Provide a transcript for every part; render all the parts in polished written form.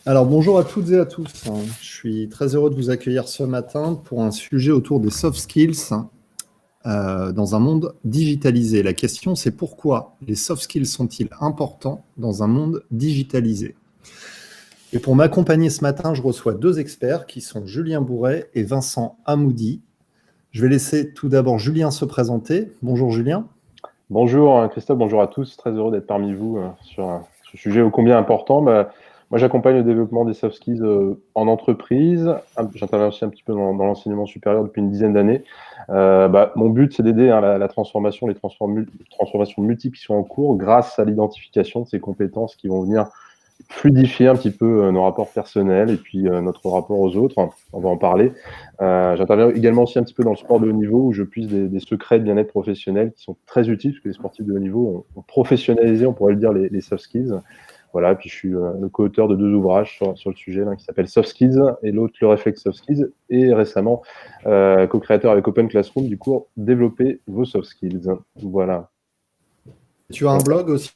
Alors bonjour à toutes et à tous. Je suis très heureux de vous accueillir ce matin pour un sujet autour des soft skills dans un monde digitalisé. La question c'est pourquoi les soft skills sont-ils importants dans un monde digitalisé? Et pour m'accompagner ce matin, je reçois deux experts qui sont Julien Bourret et Vincent Hamoudi. Je vais laisser tout d'abord Julien se présenter. Bonjour Julien. Bonjour Christophe, bonjour à tous. Très heureux d'être parmi vous sur ce sujet ô combien important. Moi, j'accompagne le développement des soft skills en entreprise. J'interviens aussi un petit peu dans l'enseignement supérieur depuis une dizaine d'années. Mon but, c'est d'aider la transformation, les transformations multiples qui sont en cours grâce à l'identification de ces compétences qui vont venir fluidifier un petit peu nos rapports personnels et puis notre rapport aux autres. On va en parler. J'interviens également aussi un petit peu dans le sport de haut niveau où je puise des secrets de bien-être professionnel qui sont très utiles parce que les sportifs de haut niveau ont professionnalisé, on pourrait le dire, les soft skills. Voilà, puis je suis le co-auteur de deux ouvrages sur le sujet, l'un qui s'appelle Soft Skills et l'autre Le Réflexe Soft Skills, et récemment co-créateur avec Open Classroom du cours Développer vos soft skills. Voilà. Tu as un blog aussi,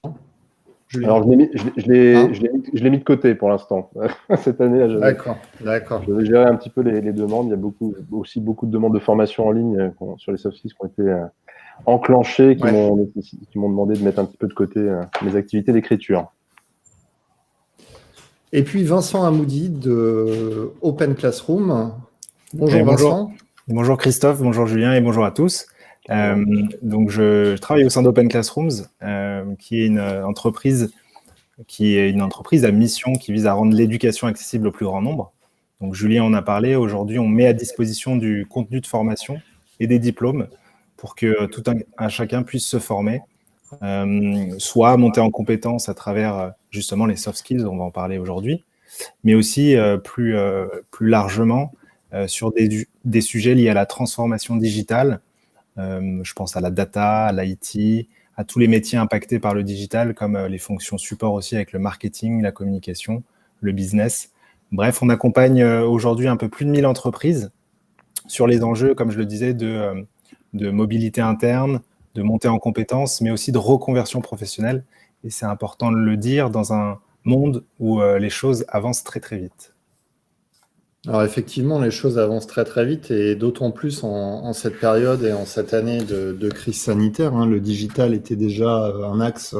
Julien? Alors, je l'ai mis de côté pour l'instant. Cette année, D'accord. je vais gérer un petit peu les demandes. Il y a aussi beaucoup de demandes de formation en ligne sur les soft skills qui ont été enclenchées, qui m'ont demandé de mettre un petit peu de côté mes activités d'écriture. Et puis Vincent Hamoudi de Open Classroom. Bonjour Vincent. Bonjour Christophe, bonjour Julien et bonjour à tous. Donc je travaille au sein d'Open Classrooms, qui est une entreprise à mission qui vise à rendre l'éducation accessible au plus grand nombre. Donc Julien en a parlé, aujourd'hui on met à disposition du contenu de formation et des diplômes pour que tout un chacun puisse se former, soit monter en compétences à travers justement les soft skills, on va en parler aujourd'hui, mais aussi plus largement sur des sujets liés à la transformation digitale. Je pense à la data, à l'IT, à tous les métiers impactés par le digital, comme les fonctions support aussi avec le marketing, la communication, le business. Bref, on accompagne aujourd'hui un peu plus de 1000 entreprises sur les enjeux, comme je le disais, de mobilité interne, de montée en compétences, mais aussi de reconversion professionnelle. Et c'est important de le dire dans un monde où les choses avancent très très vite. Alors effectivement, les choses avancent très très vite et d'autant plus en cette période et en cette année de crise sanitaire. Le digital était déjà un axe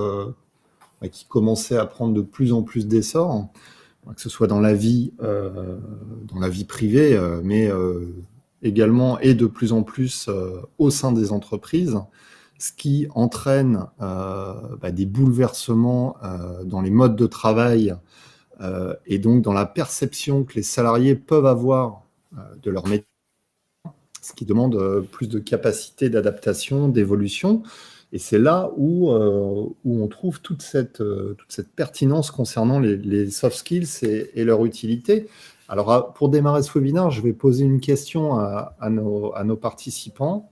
qui commençait à prendre de plus en plus d'essor, que ce soit dans la vie privée, mais également et de plus en plus au sein des entreprises, ce qui entraîne des bouleversements dans les modes de travail et donc dans la perception que les salariés peuvent avoir de leur métier, ce qui demande plus de capacité d'adaptation, d'évolution. Et c'est là où on trouve toute cette pertinence concernant les soft skills et leur utilité. Alors, pour démarrer ce webinaire, je vais poser une question à nos participants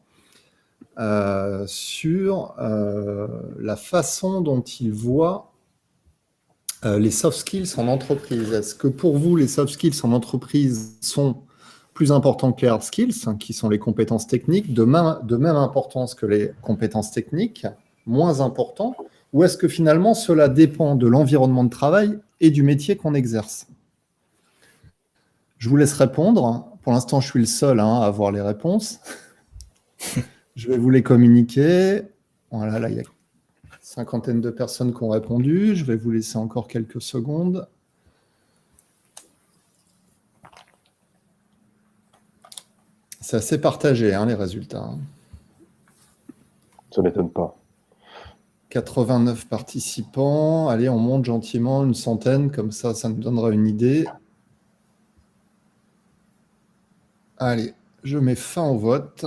sur la façon dont ils voient les soft skills en entreprise. Est-ce que pour vous, les soft skills en entreprise sont plus importants que les hard skills, qui sont les compétences techniques, de même importance que les compétences techniques, moins important, ou est-ce que finalement cela dépend de l'environnement de travail et du métier qu'on exerce? Je vous laisse répondre. Pour l'instant, je suis le seul à avoir les réponses. Je vais vous les communiquer. Voilà, là, il y a cinquantaine de personnes qui ont répondu. Je vais vous laisser encore quelques secondes. C'est assez partagé, les résultats. Ça ne m'étonne pas. 89 participants. Allez, on monte gentiment, une centaine, comme ça nous donnera une idée. Allez, je mets fin au vote.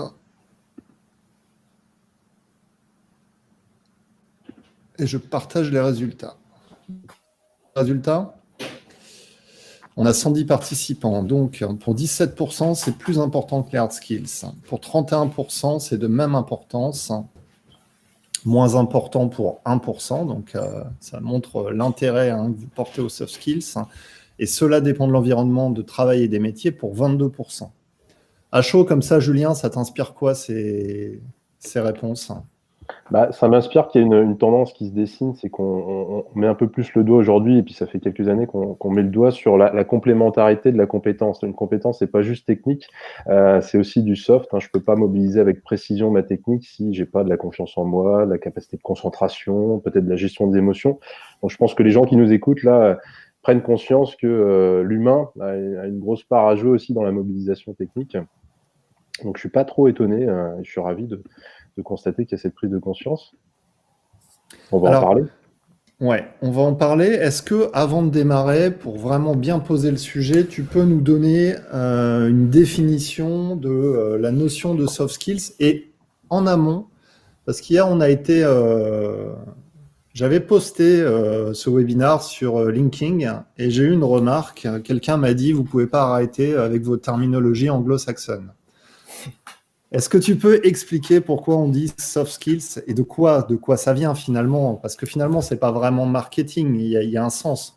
Et je partage les résultats. On a 110 participants. Donc, pour 17%, c'est plus important que les hard skills. Pour 31%, c'est de même importance. Moins important pour 1%. Donc, ça montre l'intérêt que vous portez aux soft skills. Et cela dépend de l'environnement de travail et des métiers pour 22%. À chaud comme ça, Julien, ça t'inspire quoi ces réponses? Ça m'inspire qu'il y a une tendance qui se dessine, c'est qu'on met un peu plus le doigt aujourd'hui, et puis ça fait quelques années qu'on met le doigt sur la complémentarité de la compétence. Une compétence, c'est pas juste technique, c'est aussi du soft. Je peux pas mobiliser avec précision ma technique si j'ai pas de la confiance en moi, de la capacité de concentration, peut-être de la gestion des émotions. Donc je pense que les gens qui nous écoutent là prennent conscience que l'humain a une grosse part à jouer aussi dans la mobilisation technique. Donc je suis pas trop étonné, je suis ravi de constater qu'il y a cette prise de conscience. On va en parler. Ouais, on va en parler. Est-ce que, avant de démarrer, pour vraiment bien poser le sujet, tu peux nous donner une définition de la notion de soft skills et en amont, parce qu'hier j'avais posté ce webinaire sur LinkedIn et j'ai eu une remarque. Quelqu'un m'a dit, vous pouvez pas arrêter avec vos terminologies anglo-saxonnes. Est-ce que tu peux expliquer pourquoi on dit soft skills et de quoi ça vient finalement? Parce que finalement, c'est pas vraiment marketing, il y a un sens.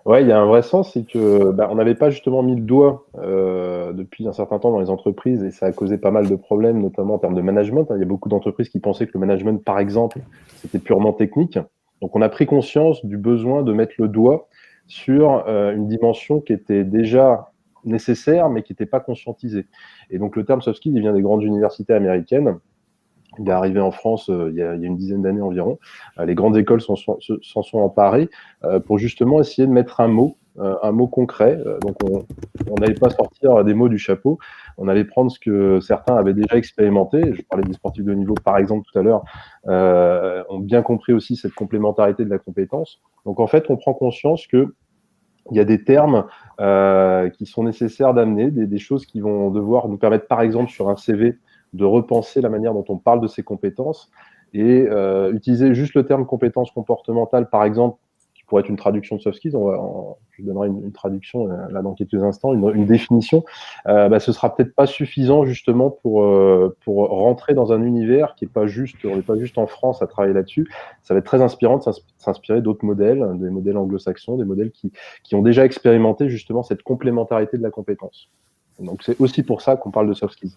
Ouais, il y a un vrai sens, c'est que on n'avait pas justement mis le doigt depuis un certain temps dans les entreprises et ça a causé pas mal de problèmes, notamment en termes de management. Il y a beaucoup d'entreprises qui pensaient que le management, par exemple, c'était purement technique. Donc on a pris conscience du besoin de mettre le doigt sur une dimension qui était déjà nécessaire, mais qui n'était pas conscientisée. Et donc le terme soft skills, il vient des grandes universités américaines. Il est arrivé en France il y a une dizaine d'années environ. Les grandes écoles s'en sont emparées pour justement essayer de mettre un mot concret. Donc on n'allait pas sortir des mots du chapeau, on allait prendre ce que certains avaient déjà expérimenté. Je parlais des sportifs de haut niveau par exemple tout à l'heure, ont bien compris aussi cette complémentarité de la compétence. Donc en fait, on prend conscience que il y a des termes qui sont nécessaires d'amener, des choses qui vont devoir nous permettre, par exemple, sur un CV, de repenser la manière dont on parle de ses compétences et utiliser juste le terme compétences comportementales, par exemple, qui pourrait être une traduction de soft skills. Je donnerai une traduction là dans quelques instants, une définition. Ce sera peut-être pas suffisant justement pour rentrer dans un univers qui est pas juste. On n'est pas juste en France à travailler là-dessus. Ça va être très inspirant de s'inspirer d'autres modèles, des modèles anglo-saxons, des modèles qui ont déjà expérimenté justement cette complémentarité de la compétence. Donc c'est aussi pour ça qu'on parle de soft skills.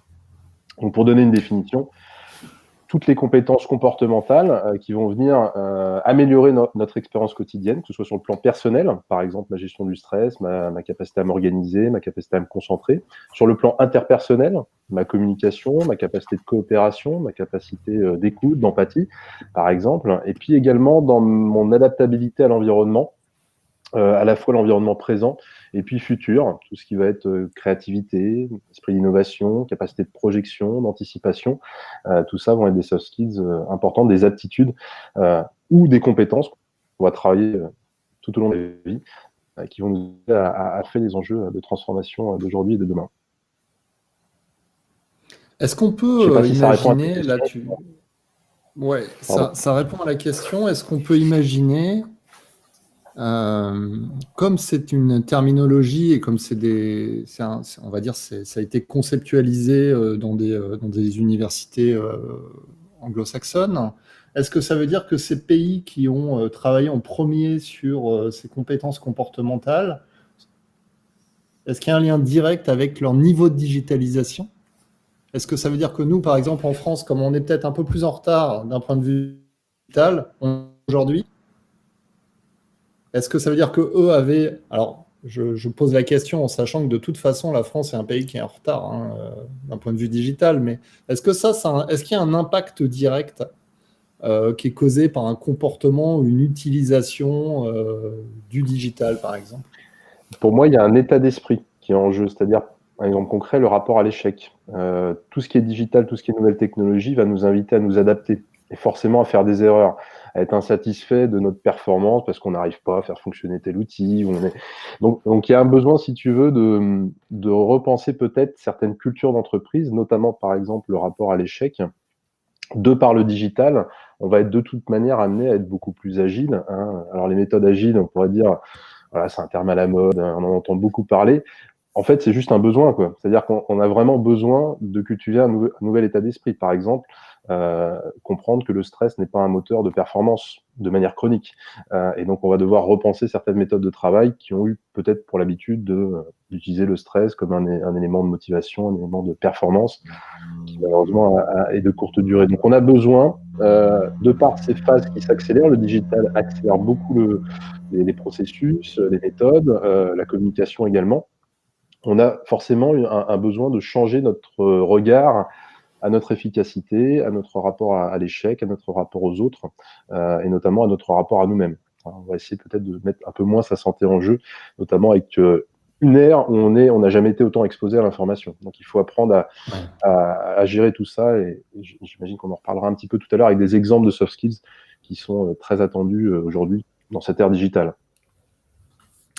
Donc pour donner une définition, toutes les compétences comportementales qui vont venir améliorer notre expérience quotidienne, que ce soit sur le plan personnel, par exemple ma gestion du stress, ma capacité à m'organiser, ma capacité à me concentrer, sur le plan interpersonnel, ma communication, ma capacité de coopération, ma capacité d'écoute, d'empathie, par exemple, et puis également dans mon adaptabilité à l'environnement, à la fois l'environnement présent et puis futur, tout ce qui va être créativité, esprit d'innovation, capacité de projection, d'anticipation, tout ça vont être des soft skills importantes, des aptitudes ou des compétences qu'on va travailler tout au long de la vie, qui vont nous aider à faire les enjeux de transformation d'aujourd'hui et de demain. Est-ce qu'on peut imaginer, là tu... Ouais, ça répond à la question, est-ce qu'on peut imaginer... comme c'est une terminologie et comme on va dire, ça a été conceptualisé dans des universités anglo-saxonnes, est-ce que ça veut dire que ces pays qui ont travaillé en premier sur ces compétences comportementales, est-ce qu'il y a un lien direct avec leur niveau de digitalisation? Est-ce que ça veut dire que nous, par exemple, en France, comme on est peut-être un peu plus en retard d'un point de vue digital aujourd'hui, est-ce que ça veut dire qu'eux avaient... Alors, je pose la question en sachant que de toute façon, la France est un pays qui est en retard d'un point de vue digital, mais est-ce qu'il y a un impact direct qui est causé par un comportement ou une utilisation du digital, par exemple? Pour moi, il y a un état d'esprit qui est en jeu, c'est-à-dire, par exemple concret, le rapport à l'échec. Tout ce qui est digital, tout ce qui est nouvelle technologie va nous inviter à nous adapter et forcément à faire des erreurs, à être insatisfait de notre performance parce qu'on n'arrive pas à faire fonctionner tel outil. Donc il y a un besoin, si tu veux, de repenser peut-être certaines cultures d'entreprise, notamment par exemple le rapport à l'échec. De par le digital, on va être de toute manière amené à être beaucoup plus agile. Alors les méthodes agiles, on pourrait dire, voilà, c'est un terme à la mode, on en entend beaucoup parler. En fait, c'est juste un besoin, quoi. C'est-à-dire qu'on a vraiment besoin de cultiver un nouvel état d'esprit. Par exemple, comprendre que le stress n'est pas un moteur de performance de manière chronique. Et donc, on va devoir repenser certaines méthodes de travail qui ont eu peut-être pour l'habitude d'utiliser le stress comme un élément de motivation, un élément de performance qui malheureusement est de courte durée. Donc, on a besoin de par ces phases qui s'accélèrent, le digital accélère beaucoup les processus, les méthodes, la communication également. On a forcément un besoin de changer notre regard à notre efficacité, à notre rapport à l'échec, à notre rapport aux autres, et notamment à notre rapport à nous-mêmes. On va essayer peut-être de mettre un peu moins sa santé en jeu, notamment avec une ère où on n'a jamais été autant exposé à l'information. Donc il faut apprendre à gérer tout ça, et j'imagine qu'on en reparlera un petit peu tout à l'heure avec des exemples de soft skills qui sont très attendus aujourd'hui dans cette ère digitale.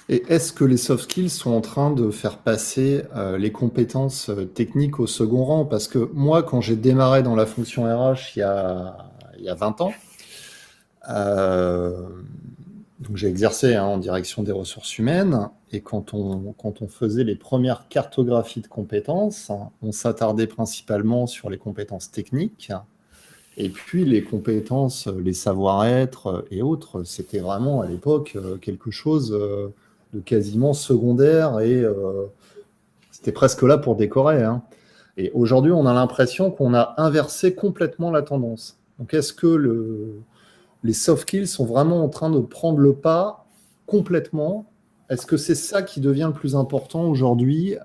Et est-ce que les soft skills sont en train de faire passer les compétences techniques au second rang? Parce que moi, quand j'ai démarré dans la fonction RH il y a 20 ans, donc j'ai exercé en direction des ressources humaines, et quand on faisait les premières cartographies de compétences, on s'attardait principalement sur les compétences techniques, et puis les compétences, les savoir-être et autres, c'était vraiment à l'époque quelque chose de quasiment secondaire, et c'était presque là pour décorer, hein. Et aujourd'hui, on a l'impression qu'on a inversé complètement la tendance. Donc est-ce que les soft skills sont vraiment en train de prendre le pas complètement? Est-ce que c'est ça qui devient le plus important aujourd'hui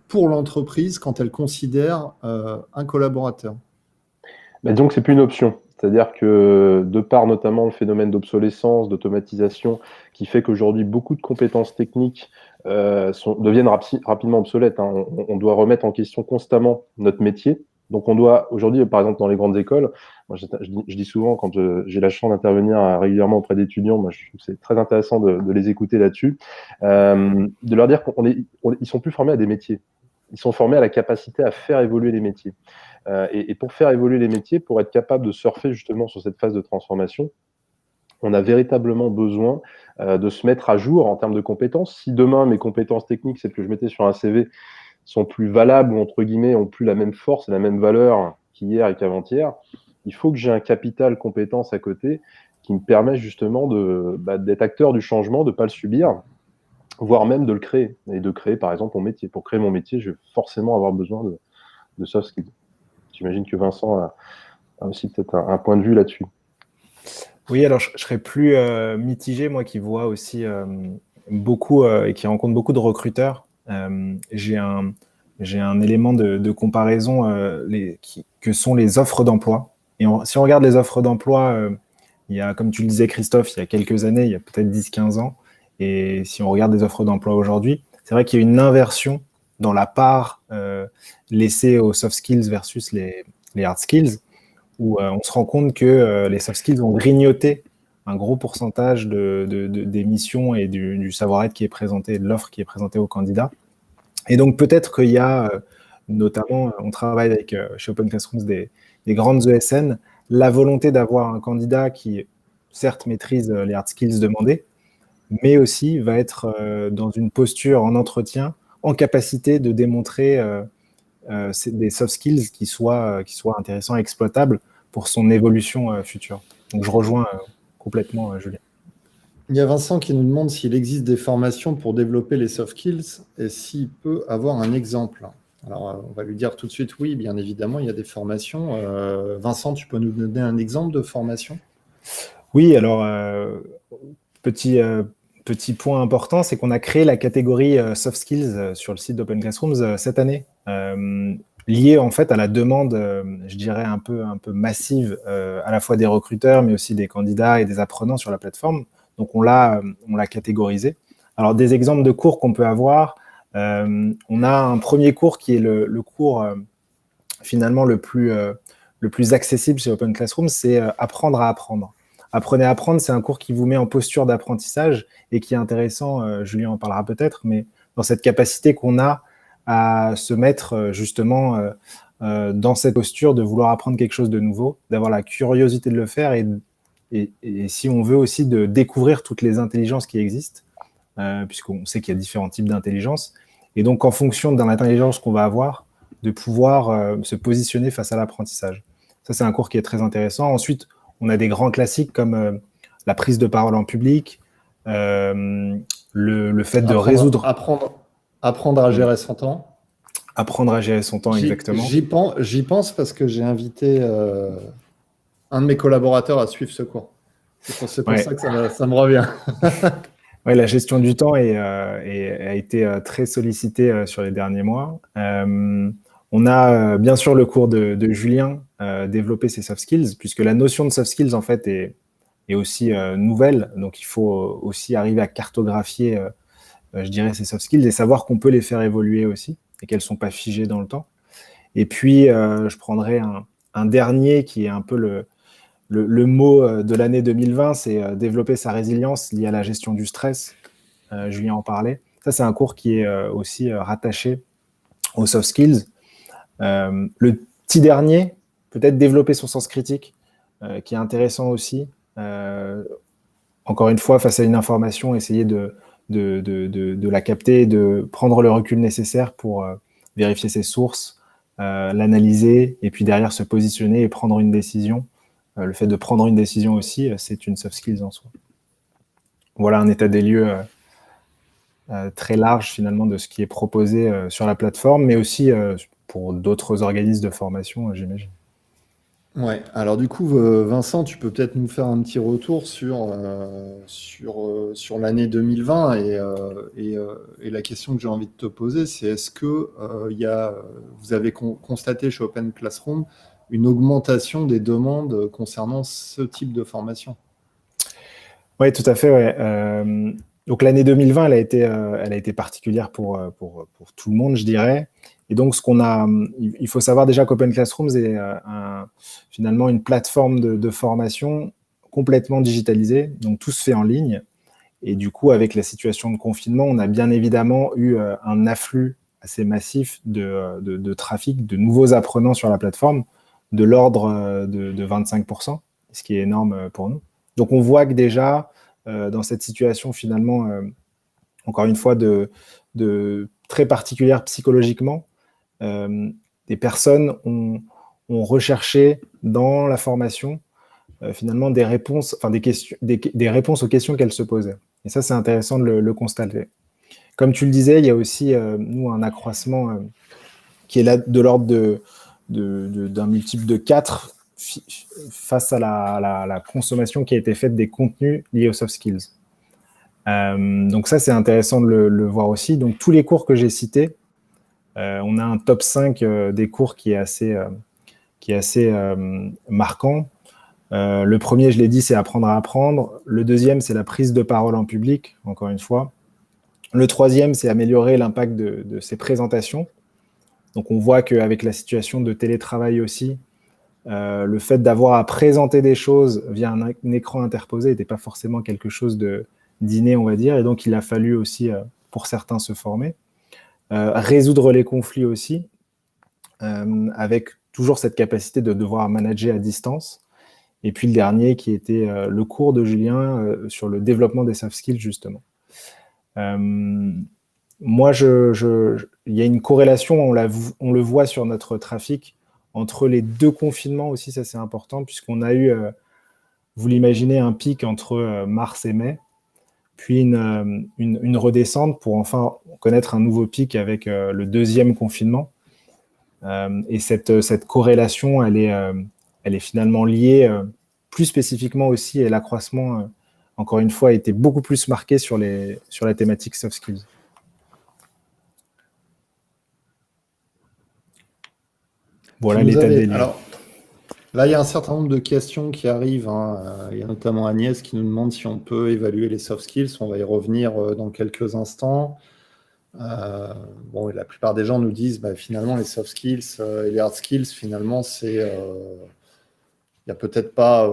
pour l'entreprise quand elle considère un collaborateur? Donc, c'est plus une option. C'est-à-dire que, de par notamment le phénomène d'obsolescence, d'automatisation, qui fait qu'aujourd'hui, beaucoup de compétences techniques deviennent rapidement obsolètes, hein. On doit remettre en question constamment notre métier. Donc, on doit, aujourd'hui, par exemple, dans les grandes écoles, moi, je dis souvent, quand j'ai la chance d'intervenir régulièrement auprès d'étudiants, moi, je trouve que c'est très intéressant de les écouter là-dessus, de leur dire qu'ils sont plus formés à des métiers. Ils sont formés à la capacité à faire évoluer les métiers. Et pour faire évoluer les métiers, pour être capable de surfer justement sur cette phase de transformation, on a véritablement besoin de se mettre à jour en termes de compétences. Si demain, mes compétences techniques, celles que je mettais sur un CV, sont plus valables ou, entre guillemets, ont plus la même force et la même valeur qu'hier et qu'avant-hier, il faut que j'ai un capital compétences à côté qui me permet justement d'être acteur du changement, de ne pas le subir, voire même de le créer, et de créer, par exemple, mon métier. Pour créer mon métier, je vais forcément avoir besoin de soft skills. J'imagine que Vincent a aussi peut-être un point de vue là-dessus. Oui, alors je serais plus mitigé, moi qui vois aussi beaucoup et qui rencontre beaucoup de recruteurs. J'ai un élément de comparaison que sont les offres d'emploi. Et si on regarde les offres d'emploi, il y a, comme tu le disais Christophe, il y a quelques années, il y a peut-être 10-15 ans, et si on regarde les offres d'emploi aujourd'hui, c'est vrai qu'il y a une inversion dans la part laissée aux soft skills versus les hard skills, où on se rend compte que les soft skills ont grignoté un gros pourcentage des missions et du savoir-être qui est présenté, de l'offre qui est présentée aux candidats. Et donc peut-être qu'il y a, notamment, on travaille avec chez Open Classrooms des grandes ESN, la volonté d'avoir un candidat qui, certes, maîtrise les hard skills demandés, mais aussi va être dans une posture en entretien, en capacité de démontrer des soft skills qui soient intéressants et exploitables pour son évolution future. Donc je rejoins complètement Julien. Il y a Vincent qui nous demande s'il existe des formations pour développer les soft skills et s'il peut avoir un exemple. Alors, on va lui dire tout de suite oui, bien évidemment, il y a des formations. Vincent, tu peux nous donner un exemple de formation? Oui, alors, petit point important, c'est qu'on a créé la catégorie soft skills sur le site d'Open Classrooms cette année, liée en fait à la demande, je dirais un peu massive, à la fois des recruteurs, mais aussi des candidats et des apprenants sur la plateforme. Donc on l'a catégorisé. Alors des exemples de cours qu'on peut avoir, on a un premier cours qui est le cours finalement le plus accessible chez Open Classrooms, c'est apprendre à apprendre. Apprenez à apprendre, c'est un cours qui vous met en posture d'apprentissage et qui est intéressant, Julien en parlera peut-être, mais dans cette capacité qu'on a à se mettre justement dans cette posture de vouloir apprendre quelque chose de nouveau, d'avoir la curiosité de le faire et si on veut aussi de découvrir toutes les intelligences qui existent, puisqu'on sait qu'il y a différents types d'intelligence, et donc en fonction de l'intelligence qu'on va avoir, de pouvoir se positionner face à l'apprentissage. Ça, c'est un cours qui est très intéressant. Ensuite, on a des grands classiques comme la prise de parole en public, le fait de résoudre... Apprendre à gérer son temps. apprendre à gérer son temps exactement. J'y pense parce que j'ai invité un de mes collaborateurs à suivre ce cours. C'est pour ça que ça me revient. Ouais, la gestion du temps a été très sollicitée sur les derniers mois. On a bien sûr le cours de Julien, développer ses soft skills, puisque la notion de soft skills en fait est aussi nouvelle. Donc il faut aussi arriver à cartographier, je dirais, ces soft skills et savoir qu'on peut les faire évoluer aussi et qu'elles ne sont pas figées dans le temps. Et puis je prendrai un dernier qui est un peu le mot de l'année 2020, c'est développer sa résilience liée à la gestion du stress. Julien en parlait. Ça, c'est un cours qui est aussi rattaché aux soft skills. Le petit dernier, peut-être développer son sens critique, qui est intéressant aussi. Encore une fois, face à une information, essayer de la capter, de prendre le recul nécessaire pour vérifier ses sources, l'analyser, et puis derrière se positionner et prendre une décision. Le fait de prendre une décision aussi, c'est une soft skills en soi. Voilà un état des lieux très large finalement de ce qui est proposé sur la plateforme, mais aussi pour d'autres organismes de formation, j'imagine. Ouais, alors du coup, Vincent, tu peux peut-être nous faire un petit retour sur l'année 2020 et la question que j'ai envie de te poser, c'est est-ce que vous avez constaté chez Open Classroom une augmentation des demandes concernant ce type de formation? Oui, tout à fait. Ouais. Donc l'année 2020, elle a été particulière pour tout le monde, je dirais. Et donc, il faut savoir déjà qu'Open Classrooms est finalement une plateforme de formation complètement digitalisée. Donc, tout se fait en ligne. Et du coup, avec la situation de confinement, on a bien évidemment eu un afflux assez massif de trafic, de nouveaux apprenants sur la plateforme, de l'ordre de 25%, ce qui est énorme pour nous. Donc, on voit que déjà, dans cette situation finalement, encore une fois, de très particulière psychologiquement, des personnes ont recherché dans la formation finalement des réponses, enfin des réponses aux questions qu'elles se posaient. Et ça, c'est intéressant de le constater. Comme tu le disais, il y a aussi, nous, un accroissement qui est là de l'ordre d'un multiple de 4 face à la consommation qui a été faite des contenus liés aux soft skills. Donc ça, c'est intéressant de le voir aussi. Donc tous les cours que j'ai cités, on a un top 5 des cours qui est assez marquant. Le premier, je l'ai dit, c'est apprendre à apprendre. Le deuxième, c'est la prise de parole en public, encore une fois. Le troisième, c'est améliorer l'impact de ses présentations. Donc on voit qu'avec la situation de télétravail aussi, le fait d'avoir à présenter des choses via un écran interposé n'était pas forcément quelque chose d'inné, on va dire, et donc il a fallu aussi, pour certains, se former. Résoudre les conflits aussi, avec toujours cette capacité de devoir manager à distance. Et puis le dernier qui était le cours de Julien sur le développement des soft skills, justement. Moi, il y a une corrélation, on le voit sur notre trafic, entre les deux confinements aussi, ça c'est important, puisqu'on a eu, vous l'imaginez, un pic entre mars et mai, puis une redescente pour enfin connaître un nouveau pic avec le deuxième confinement. Et cette corrélation, elle est finalement liée plus spécifiquement aussi, et l'accroissement, encore une fois, a été beaucoup plus marqué sur la thématique soft skills. Voilà l'état des lieux. Alors, là, il y a un certain nombre de questions qui arrivent. Il y a notamment Agnès qui nous demande si on peut évaluer les soft skills. On va y revenir dans quelques instants. Bon, la plupart des gens nous disent finalement les soft skills et les hard skills, finalement, il n'y a peut-être pas,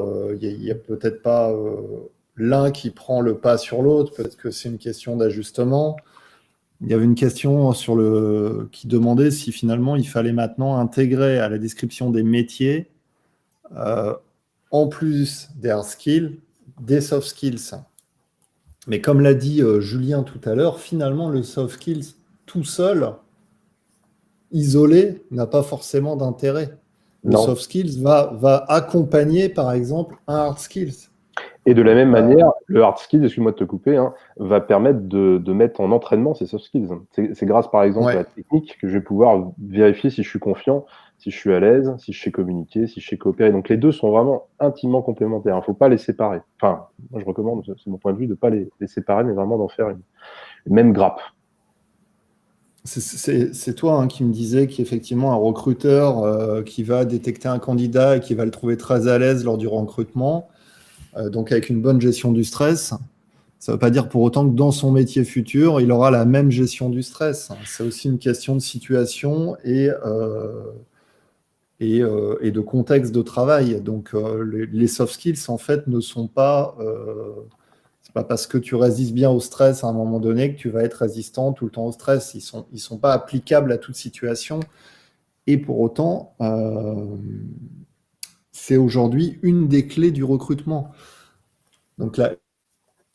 l'un qui prend le pas sur l'autre. Peut-être que c'est une question d'ajustement. Il y avait une question qui demandait si finalement il fallait maintenant intégrer à la description des métiers, en plus des hard skills, des soft skills. Mais comme l'a dit Julien tout à l'heure, finalement le soft skills tout seul, isolé, n'a pas forcément d'intérêt. Le soft skills va accompagner par exemple un hard skills. Et de la même manière, le hard skill, excuse-moi de te couper, hein, va permettre de mettre en entraînement ces soft skills. C'est grâce, par exemple, à la technique que je vais pouvoir vérifier si je suis confiant, si je suis à l'aise, si je sais communiquer, si je sais coopérer. Donc les deux sont vraiment intimement complémentaires. Il ne faut pas les séparer. Enfin, moi je recommande, c'est mon point de vue, de ne pas les séparer, mais vraiment d'en faire une même grappe. C'est toi qui me disais qu'effectivement, un recruteur qui va détecter un candidat et qui va le trouver très à l'aise lors du recrutement, donc avec une bonne gestion du stress, ça ne veut pas dire pour autant que dans son métier futur, il aura la même gestion du stress. C'est aussi une question de situation et de contexte de travail. Donc, les soft skills, en fait, ne sont pas... c'est pas parce que tu résistes bien au stress à un moment donné que tu vas être résistant tout le temps au stress. Ils sont pas applicables à toute situation. Et pour autant, c'est aujourd'hui une des clés du recrutement. Donc, la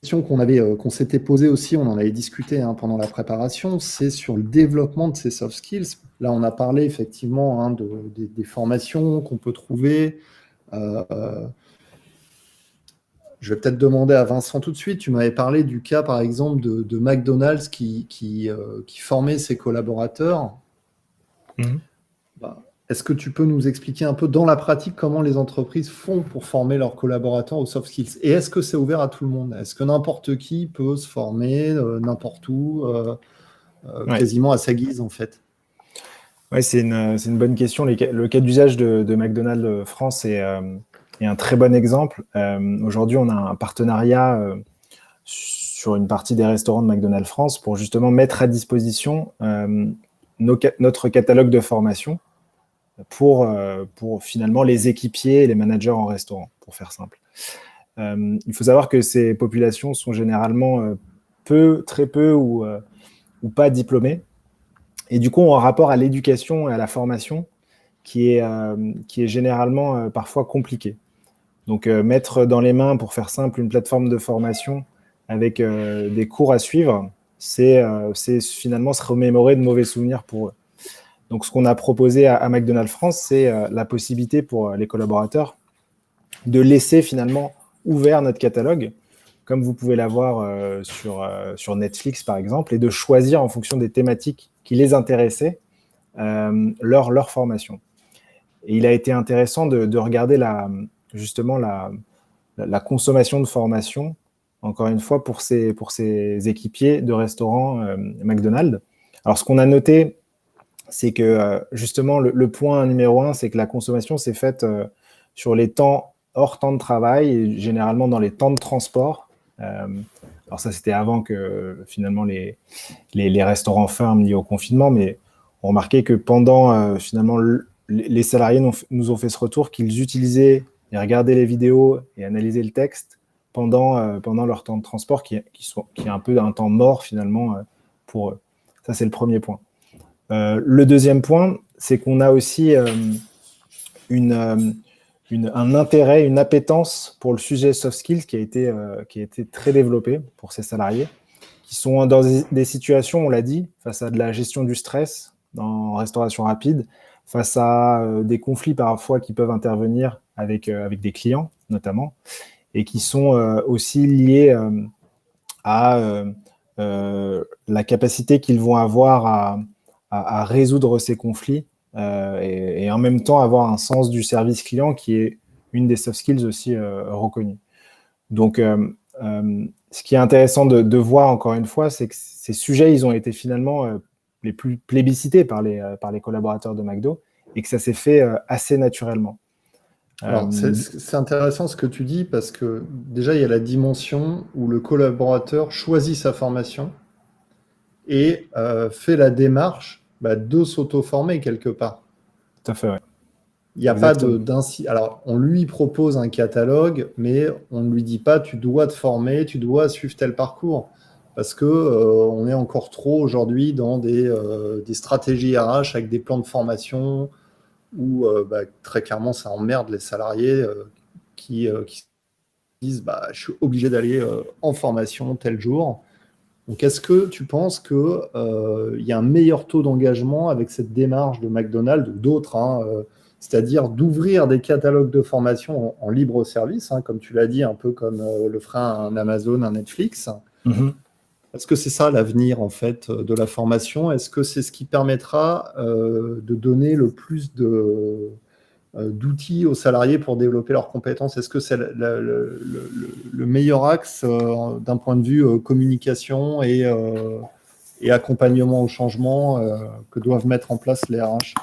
question qu'on s'était posée aussi, on en avait discuté pendant la préparation, c'est sur le développement de ces soft skills. Là, on a parlé effectivement des formations qu'on peut trouver. Je vais peut-être demander à Vincent tout de suite. Tu m'avais parlé du cas, par exemple, de McDonald's qui formait ses collaborateurs. Est-ce que tu peux nous expliquer un peu dans la pratique comment les entreprises font pour former leurs collaborateurs aux soft skills? Et est-ce que c'est ouvert à tout le monde? Est-ce que n'importe qui peut se former n'importe où, quasiment à sa guise, en fait? Oui, c'est une bonne question. Le cas d'usage de McDonald's France est un très bon exemple. Aujourd'hui, on a un partenariat sur une partie des restaurants de McDonald's France pour justement mettre à disposition notre catalogue de formation pour finalement les équipiers et les managers en restaurant, pour faire simple. Il faut savoir que ces populations sont généralement très peu ou pas diplômées, et du coup ont un rapport à l'éducation et à la formation qui est généralement parfois compliqué. Donc mettre dans les mains, pour faire simple, une plateforme de formation avec des cours à suivre, c'est finalement se remémorer de mauvais souvenirs pour eux. Donc, ce qu'on a proposé à McDonald's France, c'est la possibilité pour les collaborateurs de laisser finalement ouvert notre catalogue, comme vous pouvez l'avoir sur Netflix, par exemple, et de choisir en fonction des thématiques qui les intéressaient leur formation. Et il a été intéressant de regarder justement la consommation de formation, encore une fois, pour ces équipiers de restaurants McDonald's. Alors, ce qu'on a noté, c'est que justement le point numéro 1, c'est que la consommation s'est faite sur les temps hors temps de travail et généralement dans les temps de transport. Alors ça, c'était avant que finalement les restaurants ferment liés au confinement, mais on remarquait que pendant finalement les salariés nous ont fait ce retour qu'ils utilisaient et regardaient les vidéos et analysaient le texte pendant leur temps de transport qui est un peu un temps mort finalement pour eux. Ça, c'est le premier point. Le deuxième point, c'est qu'on a aussi un intérêt, une appétence pour le sujet soft skills qui a été très développé pour ces salariés, qui sont dans des situations, on l'a dit, face à de la gestion du stress en restauration rapide, face à des conflits parfois qui peuvent intervenir avec des clients notamment, et qui sont aussi liés à la capacité qu'ils vont avoir à résoudre ces conflits et en même temps avoir un sens du service client qui est une des soft skills aussi reconnues. Donc, ce qui est intéressant de voir encore une fois, c'est que ces sujets, ils ont été finalement les plus plébiscités par les collaborateurs de McDo et que ça s'est fait assez naturellement. Alors, c'est intéressant ce que tu dis parce que déjà, il y a la dimension où le collaborateur choisit sa formation et fait la démarche de s'auto-former quelque part. Tout à fait, oui. Il n'y a Exactement. Pas Alors, on lui propose un catalogue, mais on ne lui dit pas tu dois te former, tu dois suivre tel parcours. Parce que on est encore trop aujourd'hui dans des stratégies RH avec des plans de formation où très clairement ça emmerde les salariés qui disent je suis obligé d'aller en formation tel jour. Donc, est-ce que tu penses qu'il y a un meilleur taux d'engagement avec cette démarche de McDonald's ou d'autres c'est-à-dire d'ouvrir des catalogues de formation en libre service, hein, comme tu l'as dit, un peu comme le ferait un Amazon, un Netflix. Est-ce que c'est ça l'avenir en fait de la formation? Est-ce que c'est ce qui permettra de donner le plus d'outils aux salariés pour développer leurs compétences? Est-ce que c'est le meilleur axe d'un point de vue communication et accompagnement au changement que doivent mettre en place les RH?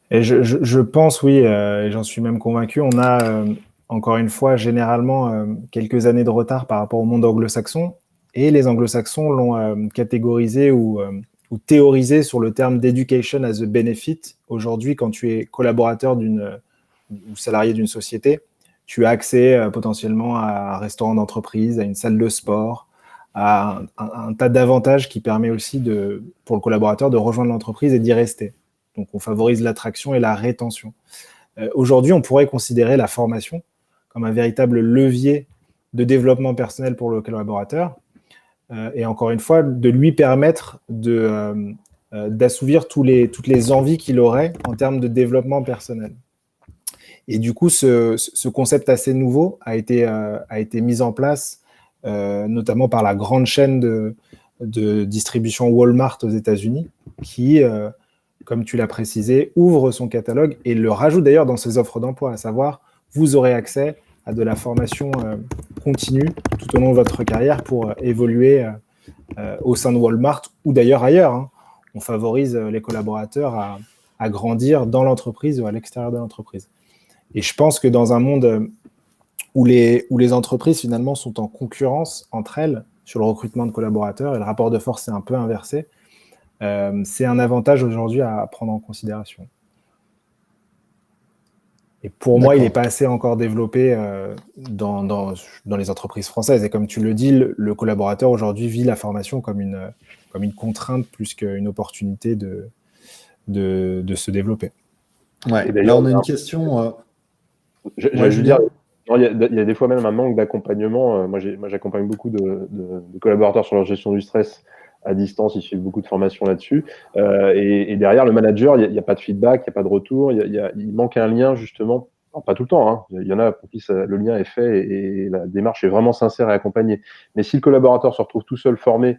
Et je pense, oui, et j'en suis même convaincu, on a encore une fois généralement quelques années de retard par rapport au monde anglo-saxon, et les anglo-saxons l'ont catégorisé ou théorisé sur le terme d'education as a benefit. Aujourd'hui, quand tu es collaborateur ou salarié d'une société, tu as accès potentiellement à un restaurant d'entreprise, à une salle de sport, à un tas d'avantages qui permet aussi pour le collaborateur de rejoindre l'entreprise et d'y rester. Donc, on favorise l'attraction et la rétention. Aujourd'hui, on pourrait considérer la formation comme un véritable levier de développement personnel pour le collaborateur. Et encore une fois, de lui permettre d'assouvir toutes les envies qu'il aurait en termes de développement personnel. Et du coup, ce concept assez nouveau a été mis en place, notamment par la grande chaîne de distribution Walmart aux États-Unis, qui, comme tu l'as précisé, ouvre son catalogue et le rajoute d'ailleurs dans ses offres d'emploi, à savoir, vous aurez accès à de la formation continue tout au long de votre carrière pour évoluer au sein de Walmart ou d'ailleurs ailleurs. Hein. On favorise les collaborateurs à grandir dans l'entreprise ou à l'extérieur de l'entreprise. Et je pense que dans un monde où les entreprises finalement sont en concurrence entre elles sur le recrutement de collaborateurs et le rapport de force est un peu inversé, c'est un avantage aujourd'hui à prendre en considération. Et pour moi, il n'est pas assez encore développé dans les entreprises françaises. Et comme tu le dis, le collaborateur aujourd'hui vit la formation comme une contrainte plus qu'une opportunité de se développer. Ouais, et là, on a une question. Je veux dire, il y a des fois même un manque d'accompagnement. Moi, j'accompagne beaucoup de collaborateurs sur la gestion du stress à distance, ils suivent beaucoup de formations là-dessus. Et derrière, le manager, il n'y a pas de feedback, il n'y a pas de retour, il manque un lien, justement. Alors, pas tout le temps, hein. Il y en a pour qui le lien est fait et la démarche est vraiment sincère et accompagnée. Mais si le collaborateur se retrouve tout seul formé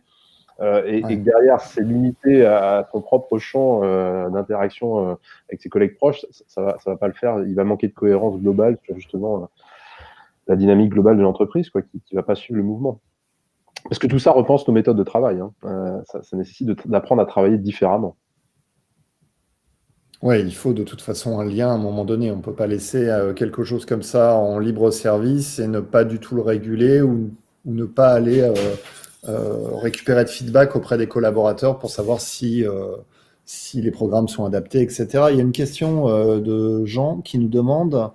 et que derrière, c'est limité à son propre champ d'interaction avec ses collègues proches, ça va pas le faire. Il va manquer de cohérence globale sur justement la dynamique globale de l'entreprise, quoi, qui va pas suivre le mouvement. Parce que tout ça repense nos méthodes de travail. Hein. Ça nécessite d'apprendre à travailler différemment. Oui, il faut de toute façon un lien à un moment donné. On ne peut pas laisser quelque chose comme ça en libre service et ne pas du tout le réguler ou ne pas aller récupérer de feedback auprès des collaborateurs pour savoir si les programmes sont adaptés, etc. Il y a une question de Jean qui nous demande...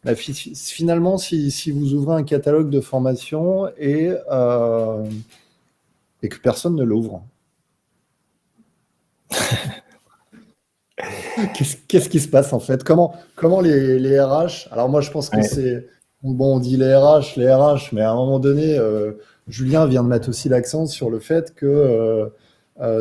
finalement, si vous ouvrez un catalogue de formation et que personne ne l'ouvre, qu'est-ce qui se passe en fait? Comment les RH... Alors moi, je pense que c'est... Bon, on dit les RH, mais à un moment donné, Julien vient de mettre aussi l'accent sur le fait que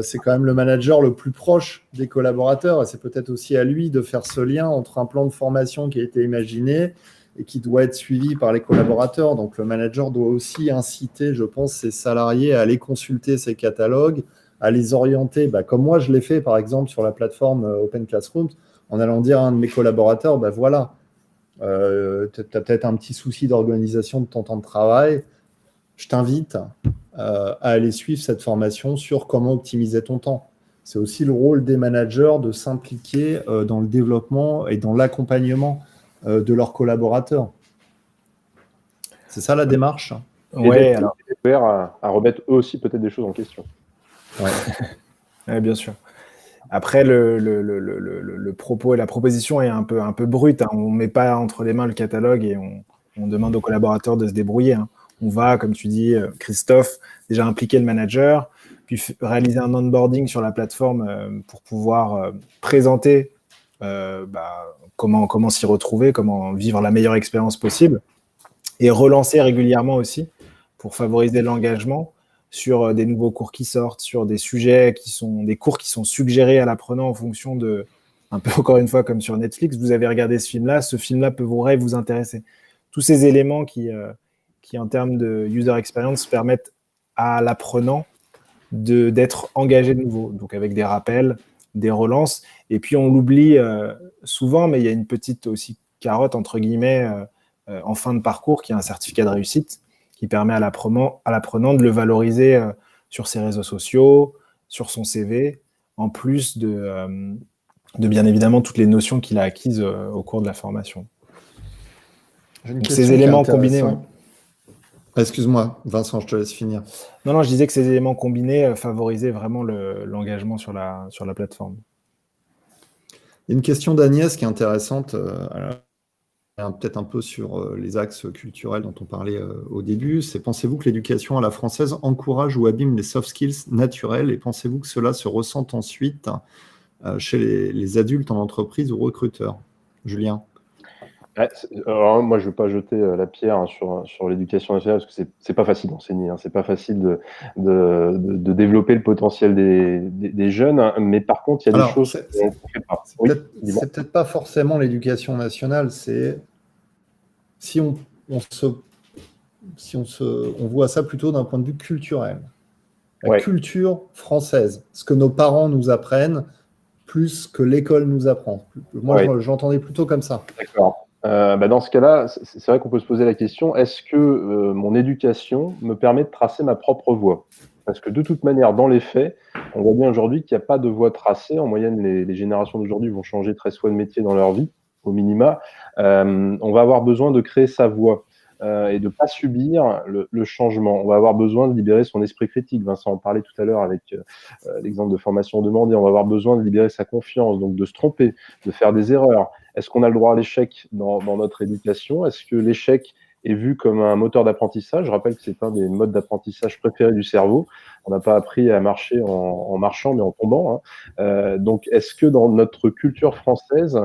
c'est quand même le manager le plus proche des collaborateurs et c'est peut-être aussi à lui de faire ce lien entre un plan de formation qui a été imaginé et qui doit être suivi par les collaborateurs. Donc, le manager doit aussi inciter, je pense, ses salariés à aller consulter ces catalogues, à les orienter, comme moi je l'ai fait, par exemple, sur la plateforme Open Classroom, en allant dire à un de mes collaborateurs, voilà, tu as peut-être un petit souci d'organisation de ton temps de travail, je t'invite à aller suivre cette formation sur comment optimiser ton temps. C'est aussi le rôle des managers de s'impliquer dans le développement et dans l'accompagnement de leurs collaborateurs. C'est ça la démarche? Oui, alors ouvert à remettre eux aussi peut-être des choses en question. Ouais, bien sûr. Après, le propos et la proposition est un peu brute. Hein. On ne met pas entre les mains le catalogue et on demande aux collaborateurs de se débrouiller. Hein. On va, comme tu dis, Christophe, déjà impliquer le manager, puis réaliser un onboarding sur la plateforme pour pouvoir présenter comment s'y retrouver, comment vivre la meilleure expérience possible, et relancer régulièrement aussi pour favoriser l'engagement sur des nouveaux cours qui sortent, sur des sujets des cours qui sont suggérés à l'apprenant en fonction de un peu encore une fois comme sur Netflix, vous avez regardé ce film-là pourrait vous intéresser. Tous ces éléments qui en termes de user experience, permettent à l'apprenant d'être engagé de nouveau, donc avec des rappels, des relances. Et puis, on l'oublie souvent, mais il y a une petite aussi carotte, entre guillemets, en fin de parcours, qui est un certificat de réussite, qui permet à l'apprenant de le valoriser sur ses réseaux sociaux, sur son CV, en plus de bien évidemment toutes les notions qu'il a acquises au cours de la formation. Donc, ces éléments combinés... Ouais. Excuse-moi, Vincent, je te laisse finir. Non, je disais que ces éléments combinés favorisaient vraiment l'engagement sur la plateforme. Il y a une question d'Agnès qui est intéressante, peut-être un peu sur les axes culturels dont on parlait au début. C'est: pensez-vous que l'éducation à la française encourage ou abîme les soft skills naturels, et pensez-vous que cela se ressente ensuite chez les adultes en entreprise ou recruteurs? Julien? Alors, moi, je ne veux pas jeter la pierre sur l'éducation nationale, parce que c'est pas facile d'enseigner, hein, c'est pas facile de développer le potentiel des jeunes, hein, mais par contre, il y a des choses qu'on ne fait pas. C'est peut-être pas forcément l'éducation nationale, c'est si on voit ça plutôt d'un point de vue culturel. La culture française, ce que nos parents nous apprennent, plus que l'école nous apprend. Moi, j'entendais plutôt comme ça. D'accord. Dans ce cas-là, c'est vrai qu'on peut se poser la question, est-ce que mon éducation me permet de tracer ma propre voie? Parce que de toute manière, dans les faits, on voit bien aujourd'hui qu'il n'y a pas de voie tracée. En moyenne, les générations d'aujourd'hui vont changer 13 fois de métier dans leur vie, au minima. On va avoir besoin de créer sa voie et de ne pas subir le changement. On va avoir besoin de libérer son esprit critique. Vincent en parlait tout à l'heure avec l'exemple de formation demandée. On va avoir besoin de libérer sa confiance, donc de se tromper, de faire des erreurs. Est-ce qu'on a le droit à l'échec dans notre éducation? Est-ce que l'échec est vu comme un moteur d'apprentissage? Je rappelle que c'est un des modes d'apprentissage préférés du cerveau. On n'a pas appris à marcher en marchant, mais en tombant, hein. Donc, est-ce que dans notre culture française,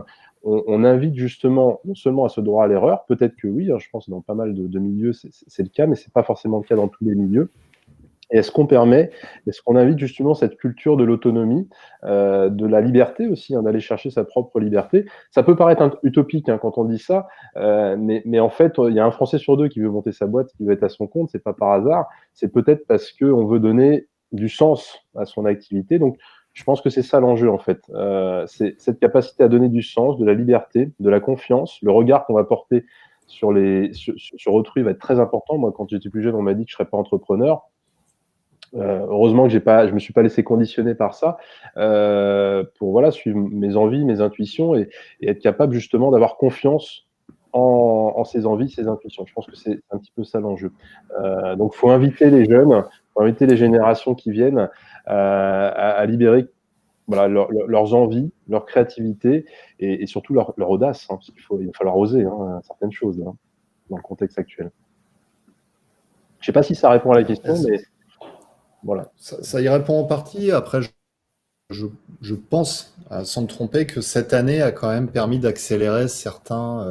on invite justement non seulement à ce droit à l'erreur? Peut-être que oui, hein, je pense que dans pas mal de milieux, c'est le cas, mais c'est pas forcément le cas dans tous les milieux. Et est-ce qu'on invite justement cette culture de l'autonomie, de la liberté aussi, hein, d'aller chercher sa propre liberté? Ça peut paraître utopique, hein, quand on dit ça, mais en fait, il y a un Français sur deux qui veut monter sa boîte, qui veut être à son compte. C'est pas par hasard. C'est peut-être parce qu'on veut donner du sens à son activité. Donc, je pense que c'est ça l'enjeu, en fait. C'est cette capacité à donner du sens, de la liberté, de la confiance. Le regard qu'on va porter sur autrui va être très important. Moi, quand j'étais plus jeune, on m'a dit que je serais pas entrepreneur. Heureusement que je me suis pas laissé conditionner par ça, pour suivre mes envies, mes intuitions, et être capable justement d'avoir confiance en ses envies, ses intuitions. Je pense que c'est un petit peu ça l'enjeu. Donc, faut inviter les jeunes, faut inviter les générations qui viennent à libérer leurs envies, leur créativité, et surtout leur audace, hein, parce il va falloir oser, hein, certaines choses, hein, dans le contexte actuel. Je sais pas si ça répond à la question, mais voilà. Ça y répond en partie. Après, je pense, sans me tromper, que cette année a quand même permis d'accélérer certains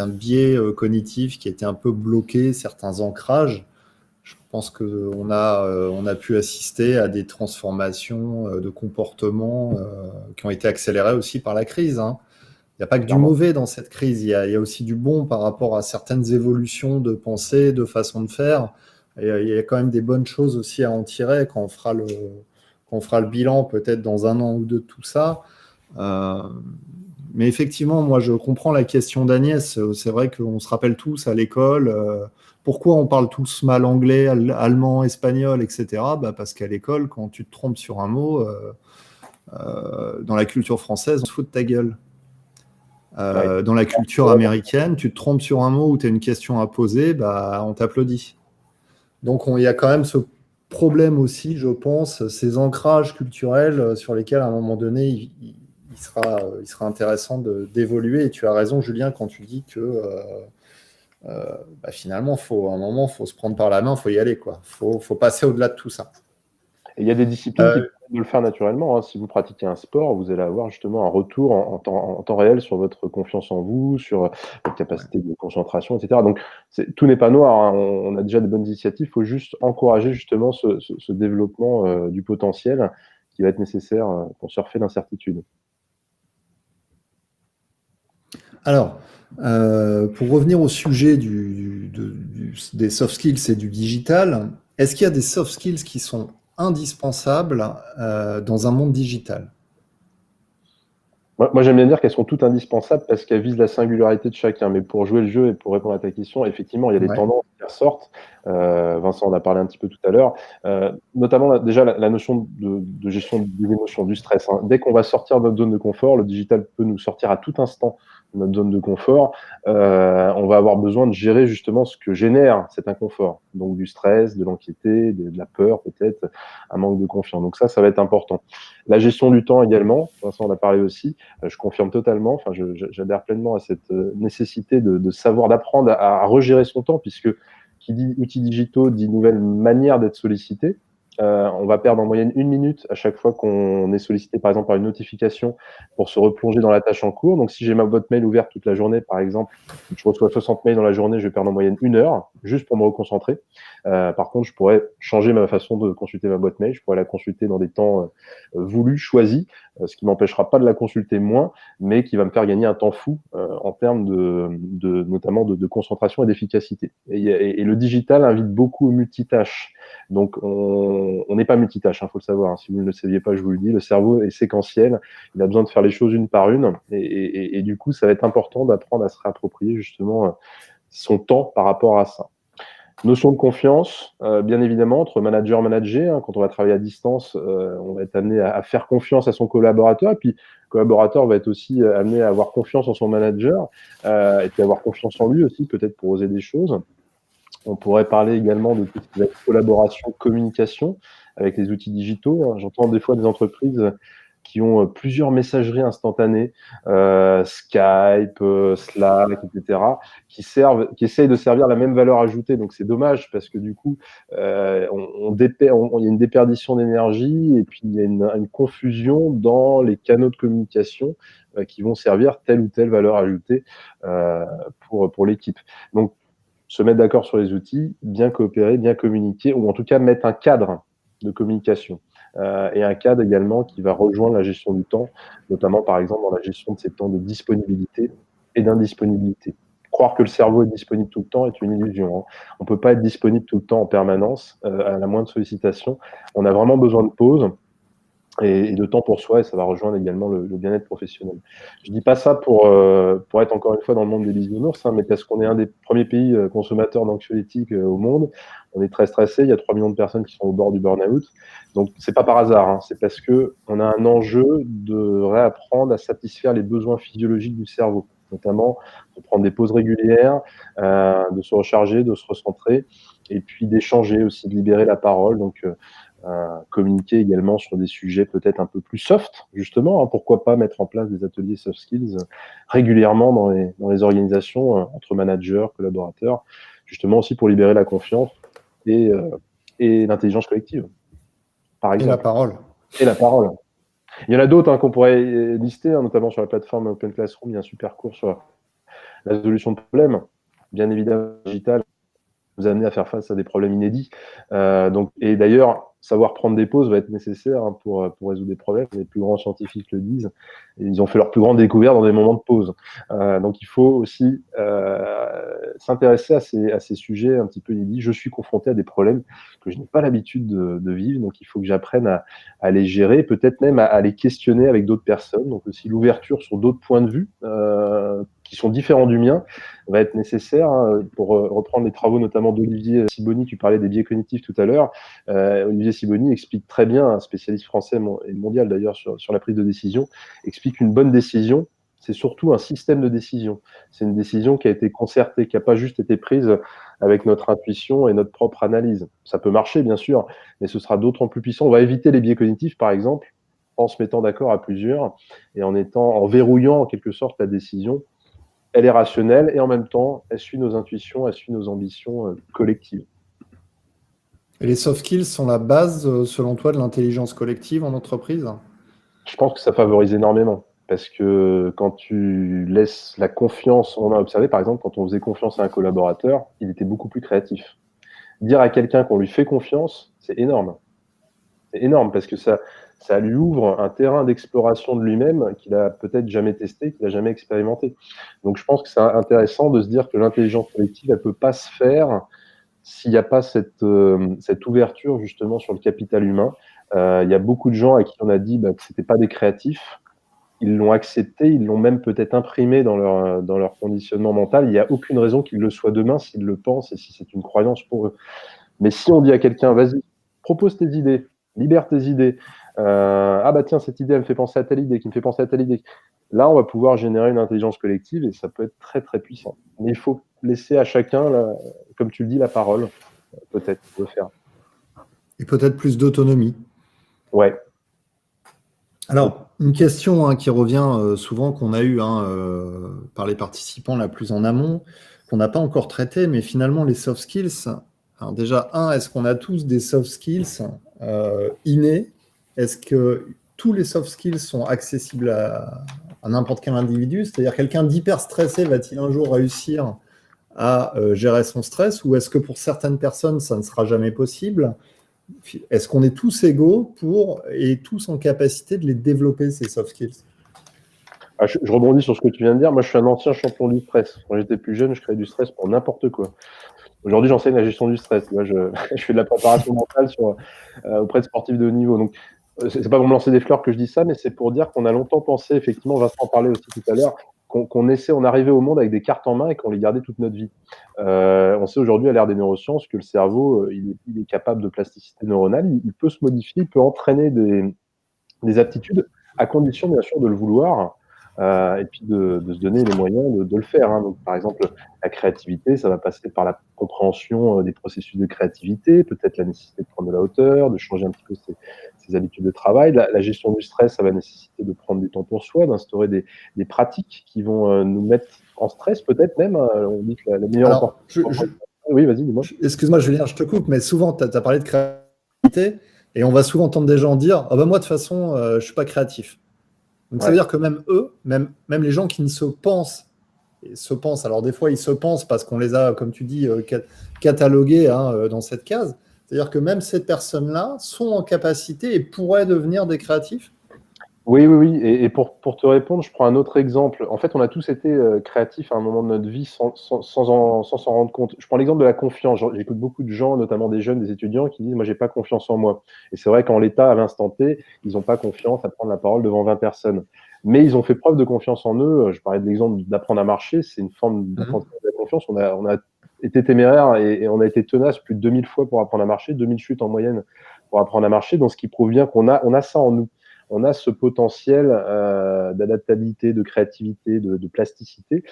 biais cognitifs qui étaient un peu bloqués, certains ancrages. Je pense qu'on a pu assister à des transformations de comportement qui ont été accélérées aussi par la crise, hein. Il n'y a pas que du mauvais dans cette crise, il y a aussi du bon par rapport à certaines évolutions de pensée, de façon de faire. Et il y a quand même des bonnes choses aussi à en tirer quand on fera le bilan peut-être dans 1 an ou 2 de tout ça. Mais effectivement, moi je comprends la question d'Agnès. C'est vrai qu'on se rappelle tous à l'école pourquoi on parle tous mal anglais, allemand, espagnol, etc. Parce qu'à l'école, quand tu te trompes sur un mot, dans la culture française, on se fout de ta gueule. Dans la culture américaine, tu te trompes sur un mot ou tu as une question à poser, on t'applaudit. Donc il y a quand même ce problème aussi, je pense, ces ancrages culturels sur lesquels à un moment donné il sera intéressant d'évoluer. Et tu as raison, Julien, quand tu dis que finalement, à un moment, il faut se prendre par la main, il faut y aller, quoi. Faut passer au-delà de tout ça. Et il y a des disciplines qui permettent de le faire naturellement, hein. Si vous pratiquez un sport, vous allez avoir justement un retour en temps réel sur votre confiance en vous, sur votre capacité de concentration, etc. Donc, tout n'est pas noir, hein. On a déjà de bonnes initiatives. Il faut juste encourager justement ce développement du potentiel qui va être nécessaire pour surfer l'incertitude. Alors, pour revenir au sujet des soft skills et du digital, est-ce qu'il y a des soft skills qui sont indispensables dans un monde digital? Moi, j'aime bien dire qu'elles sont toutes indispensables parce qu'elles visent la singularité de chacun. Mais pour jouer le jeu et pour répondre à ta question, effectivement, il y a des Ouais. tendances qui ressortent. Vincent en a parlé un petit peu tout à l'heure. Notamment, déjà, la notion de gestion des émotions, du stress. Hein. Dès qu'on va sortir de notre zone de confort, le digital peut nous sortir à tout instant de notre zone de confort. On va avoir besoin de gérer justement ce que génère cet inconfort. Donc, du stress, de l'anxiété, de la peur, peut-être, un manque de confiance. Donc ça va être important. La gestion du temps également, Vincent en a parlé aussi. Je confirme totalement, enfin, j'adhère pleinement à cette nécessité de savoir, d'apprendre à regérer son temps, puisque qui dit outils digitaux dit nouvelle manière d'être sollicité. On va perdre en moyenne 1 minute à chaque fois qu'on est sollicité, par exemple, par une notification pour se replonger dans la tâche en cours. Donc, si j'ai ma boîte mail ouverte toute la journée, par exemple, je reçois 60 mails dans la journée, je vais perdre en moyenne 1 heure juste pour me reconcentrer. Par contre, je pourrais changer ma façon de consulter ma boîte mail. Je pourrais la consulter dans des temps voulus, choisis, ce qui m'empêchera pas de la consulter moins, mais qui va me faire gagner un temps fou en termes notamment de concentration et d'efficacité. Et le digital invite beaucoup au multitâche. Donc, on n'est pas multitâche, faut le savoir. Hein. Si vous ne le saviez pas, je vous le dis, le cerveau est séquentiel. Il a besoin de faire les choses une par une. Et du coup, ça va être important d'apprendre à se réapproprier justement son temps par rapport à ça. Notion de confiance, bien évidemment, entre manager et manager. Hein, quand on va travailler à distance, on va être amené à faire confiance à son collaborateur. Et puis, le collaborateur va être aussi amené à avoir confiance en son manager et puis avoir confiance en lui aussi, peut-être pour oser des choses. On pourrait parler également de tout ce qui va être collaboration, communication avec les outils digitaux. Hein. J'entends des fois des entreprises qui ont plusieurs messageries instantanées, Skype, Slack, etc., qui essayent de servir la même valeur ajoutée. Donc c'est dommage parce que du coup, il y a une déperdition d'énergie et puis il y a une confusion dans les canaux de communication qui vont servir telle ou telle valeur ajoutée pour l'équipe. Donc se mettre d'accord sur les outils, bien coopérer, bien communiquer, ou en tout cas mettre un cadre de communication. Et un cadre également qui va rejoindre la gestion du temps, notamment par exemple dans la gestion de ces temps de disponibilité et d'indisponibilité. Croire que le cerveau est disponible tout le temps est une illusion. Hein. On ne peut pas être disponible tout le temps en permanence, à la moindre sollicitation. On a vraiment besoin de pause et de temps pour soi, et ça va rejoindre également le bien-être professionnel. Je dis pas ça pour être encore une fois dans le monde des bisounours, hein, mais parce qu'on est un des premiers pays consommateurs d'anxiolytiques au monde. On est très stressé, il y a 3 millions de personnes qui sont au bord du burn-out. Donc c'est pas par hasard, hein, c'est parce que on a un enjeu de réapprendre à satisfaire les besoins physiologiques du cerveau, notamment de prendre des pauses régulières, de se recharger, de se recentrer, et puis d'échanger aussi, de libérer la parole. Donc communiquer également sur des sujets peut-être un peu plus soft, justement. Hein, pourquoi pas mettre en place des ateliers soft skills régulièrement dans les organisations, entre managers, collaborateurs, justement aussi pour libérer la confiance et l'intelligence collective, par exemple. Et la parole. Et la parole. Il y en a d'autres qu'on pourrait lister, notamment sur la plateforme Open Classroom. Il y a un super cours sur la résolution de problèmes, bien évidemment, digital, vous amener à faire face à des problèmes inédits. Et d'ailleurs, savoir prendre des pauses va être nécessaire pour résoudre des problèmes. Les plus grands scientifiques le disent. Et ils ont fait leurs plus grandes découvertes dans des moments de pause. Donc, il faut aussi s'intéresser à ces sujets un petit peu inédits. Je suis confronté à des problèmes que je n'ai pas l'habitude de vivre. Donc, il faut que j'apprenne à les gérer, peut-être même à les questionner avec d'autres personnes. Donc, aussi l'ouverture sur d'autres points de vue qui sont différents du mien va être nécessaire pour reprendre les travaux notamment d'Olivier Sibony. Tu parlais des biais cognitifs tout à l'heure. Olivier Sibony explique très bien, un spécialiste français et mondial d'ailleurs sur la prise de décision, explique qu'une bonne décision, c'est surtout un système de décision. C'est une décision qui a été concertée, qui n'a pas juste été prise avec notre intuition et notre propre analyse. Ça peut marcher, bien sûr, mais ce sera d'autant plus puissant. On va éviter les biais cognitifs, par exemple, en se mettant d'accord à plusieurs et en verrouillant en quelque sorte la décision. Elle est rationnelle et en même temps, elle suit nos intuitions, elle suit nos ambitions collectives. Et les soft skills sont la base, selon toi, de l'intelligence collective en entreprise? Je pense que ça favorise énormément. Parce que quand tu laisses la confiance, on a observé par exemple, quand on faisait confiance à un collaborateur, il était beaucoup plus créatif. Dire à quelqu'un qu'on lui fait confiance, c'est énorme. énorme parce que ça lui ouvre un terrain d'exploration de lui-même qu'il a peut-être jamais testé, qu'il a jamais expérimenté. Donc je pense que c'est intéressant de se dire que l'intelligence collective, elle peut pas se faire s'il n'y a pas cette ouverture justement sur le capital humain. Il y a beaucoup de gens à qui on a dit que c'était pas des créatifs. Ils l'ont accepté, ils l'ont même peut-être imprimé dans leur conditionnement mental. Il n'y a aucune raison qu'ils le soient demain s'ils le pensent et si c'est une croyance pour eux. Mais si on dit à quelqu'un, vas-y, propose tes idées, libère tes idées. Tiens, cette idée, elle me fait penser à telle idée, qui me fait penser à telle idée. Là, on va pouvoir générer une intelligence collective et ça peut être très, très puissant. Mais il faut laisser à chacun, comme tu le dis, la parole, peut-être, de le faire. Et peut-être plus d'autonomie. Ouais. Alors, une question qui revient souvent, qu'on a eue par les participants la plus en amont, qu'on n'a pas encore traité, mais finalement, les soft skills. Alors déjà, est-ce qu'on a tous des soft skills innés? Est-ce que tous les soft skills sont accessibles à n'importe quel individu? C'est-à-dire, quelqu'un d'hyper stressé va-t-il un jour réussir à gérer son stress, ou est-ce que pour certaines personnes, ça ne sera jamais possible? Est-ce qu'on est tous égaux et tous en capacité de les développer, ces soft skills? Je rebondis sur ce que tu viens de dire. Moi, je suis un ancien champion du stress. Quand j'étais plus jeune, je créais du stress pour n'importe quoi. Aujourd'hui, j'enseigne la gestion du stress. Je fais de la préparation mentale auprès de sportifs de haut niveau. Donc, c'est pas pour me lancer des fleurs que je dis ça, mais c'est pour dire qu'on a longtemps pensé, effectivement, Vincent en parlait aussi tout à l'heure, on arrivait au monde avec des cartes en main et qu'on les gardait toute notre vie. On sait aujourd'hui, à l'ère des neurosciences, que le cerveau, il est capable de plasticité neuronale, il peut se modifier, il peut entraîner des aptitudes, à condition, bien sûr, de le vouloir. Et puis de se donner les moyens de le faire. Donc, par exemple, la créativité, ça va passer par la compréhension des processus de créativité, peut-être la nécessité de prendre de la hauteur, de changer un petit peu ses habitudes de travail. La gestion du stress, ça va nécessiter de prendre du temps pour soi, d'instaurer des pratiques qui vont nous mettre en stress, peut-être même. On dit que la meilleure opportunité. Oui, vas-y, dis-moi. Excuse-moi, Julien, je te coupe, mais souvent, tu as parlé de créativité, et on va souvent entendre des gens dire moi, de toute façon, je ne suis pas créatif. Donc, ça veut dire que même eux, même les gens qui ne se pensent, alors des fois, ils se pensent parce qu'on les a, comme tu dis, catalogués dans cette case. C'est-à-dire que même ces personnes-là sont en capacité et pourraient devenir des créatifs. Oui. Et pour te répondre, je prends un autre exemple. En fait, on a tous été créatifs à un moment de notre vie sans s'en rendre compte. Je prends l'exemple de la confiance. J'écoute beaucoup de gens, notamment des jeunes, des étudiants, qui disent « moi, j'ai pas confiance en moi ». Et c'est vrai qu'en l'état, à l'instant T, ils n'ont pas confiance à prendre la parole devant 20 personnes. Mais ils ont fait preuve de confiance en eux. Je parlais de l'exemple d'apprendre à marcher. C'est une forme d'apprentissage de la confiance. On a été téméraire et on a été tenace plus de 2000 fois pour apprendre à marcher, 2000 chutes en moyenne pour apprendre à marcher. Donc, ce qui prouve bien qu'on a ça en nous. On a ce potentiel d'adaptabilité, de créativité, de plasticité.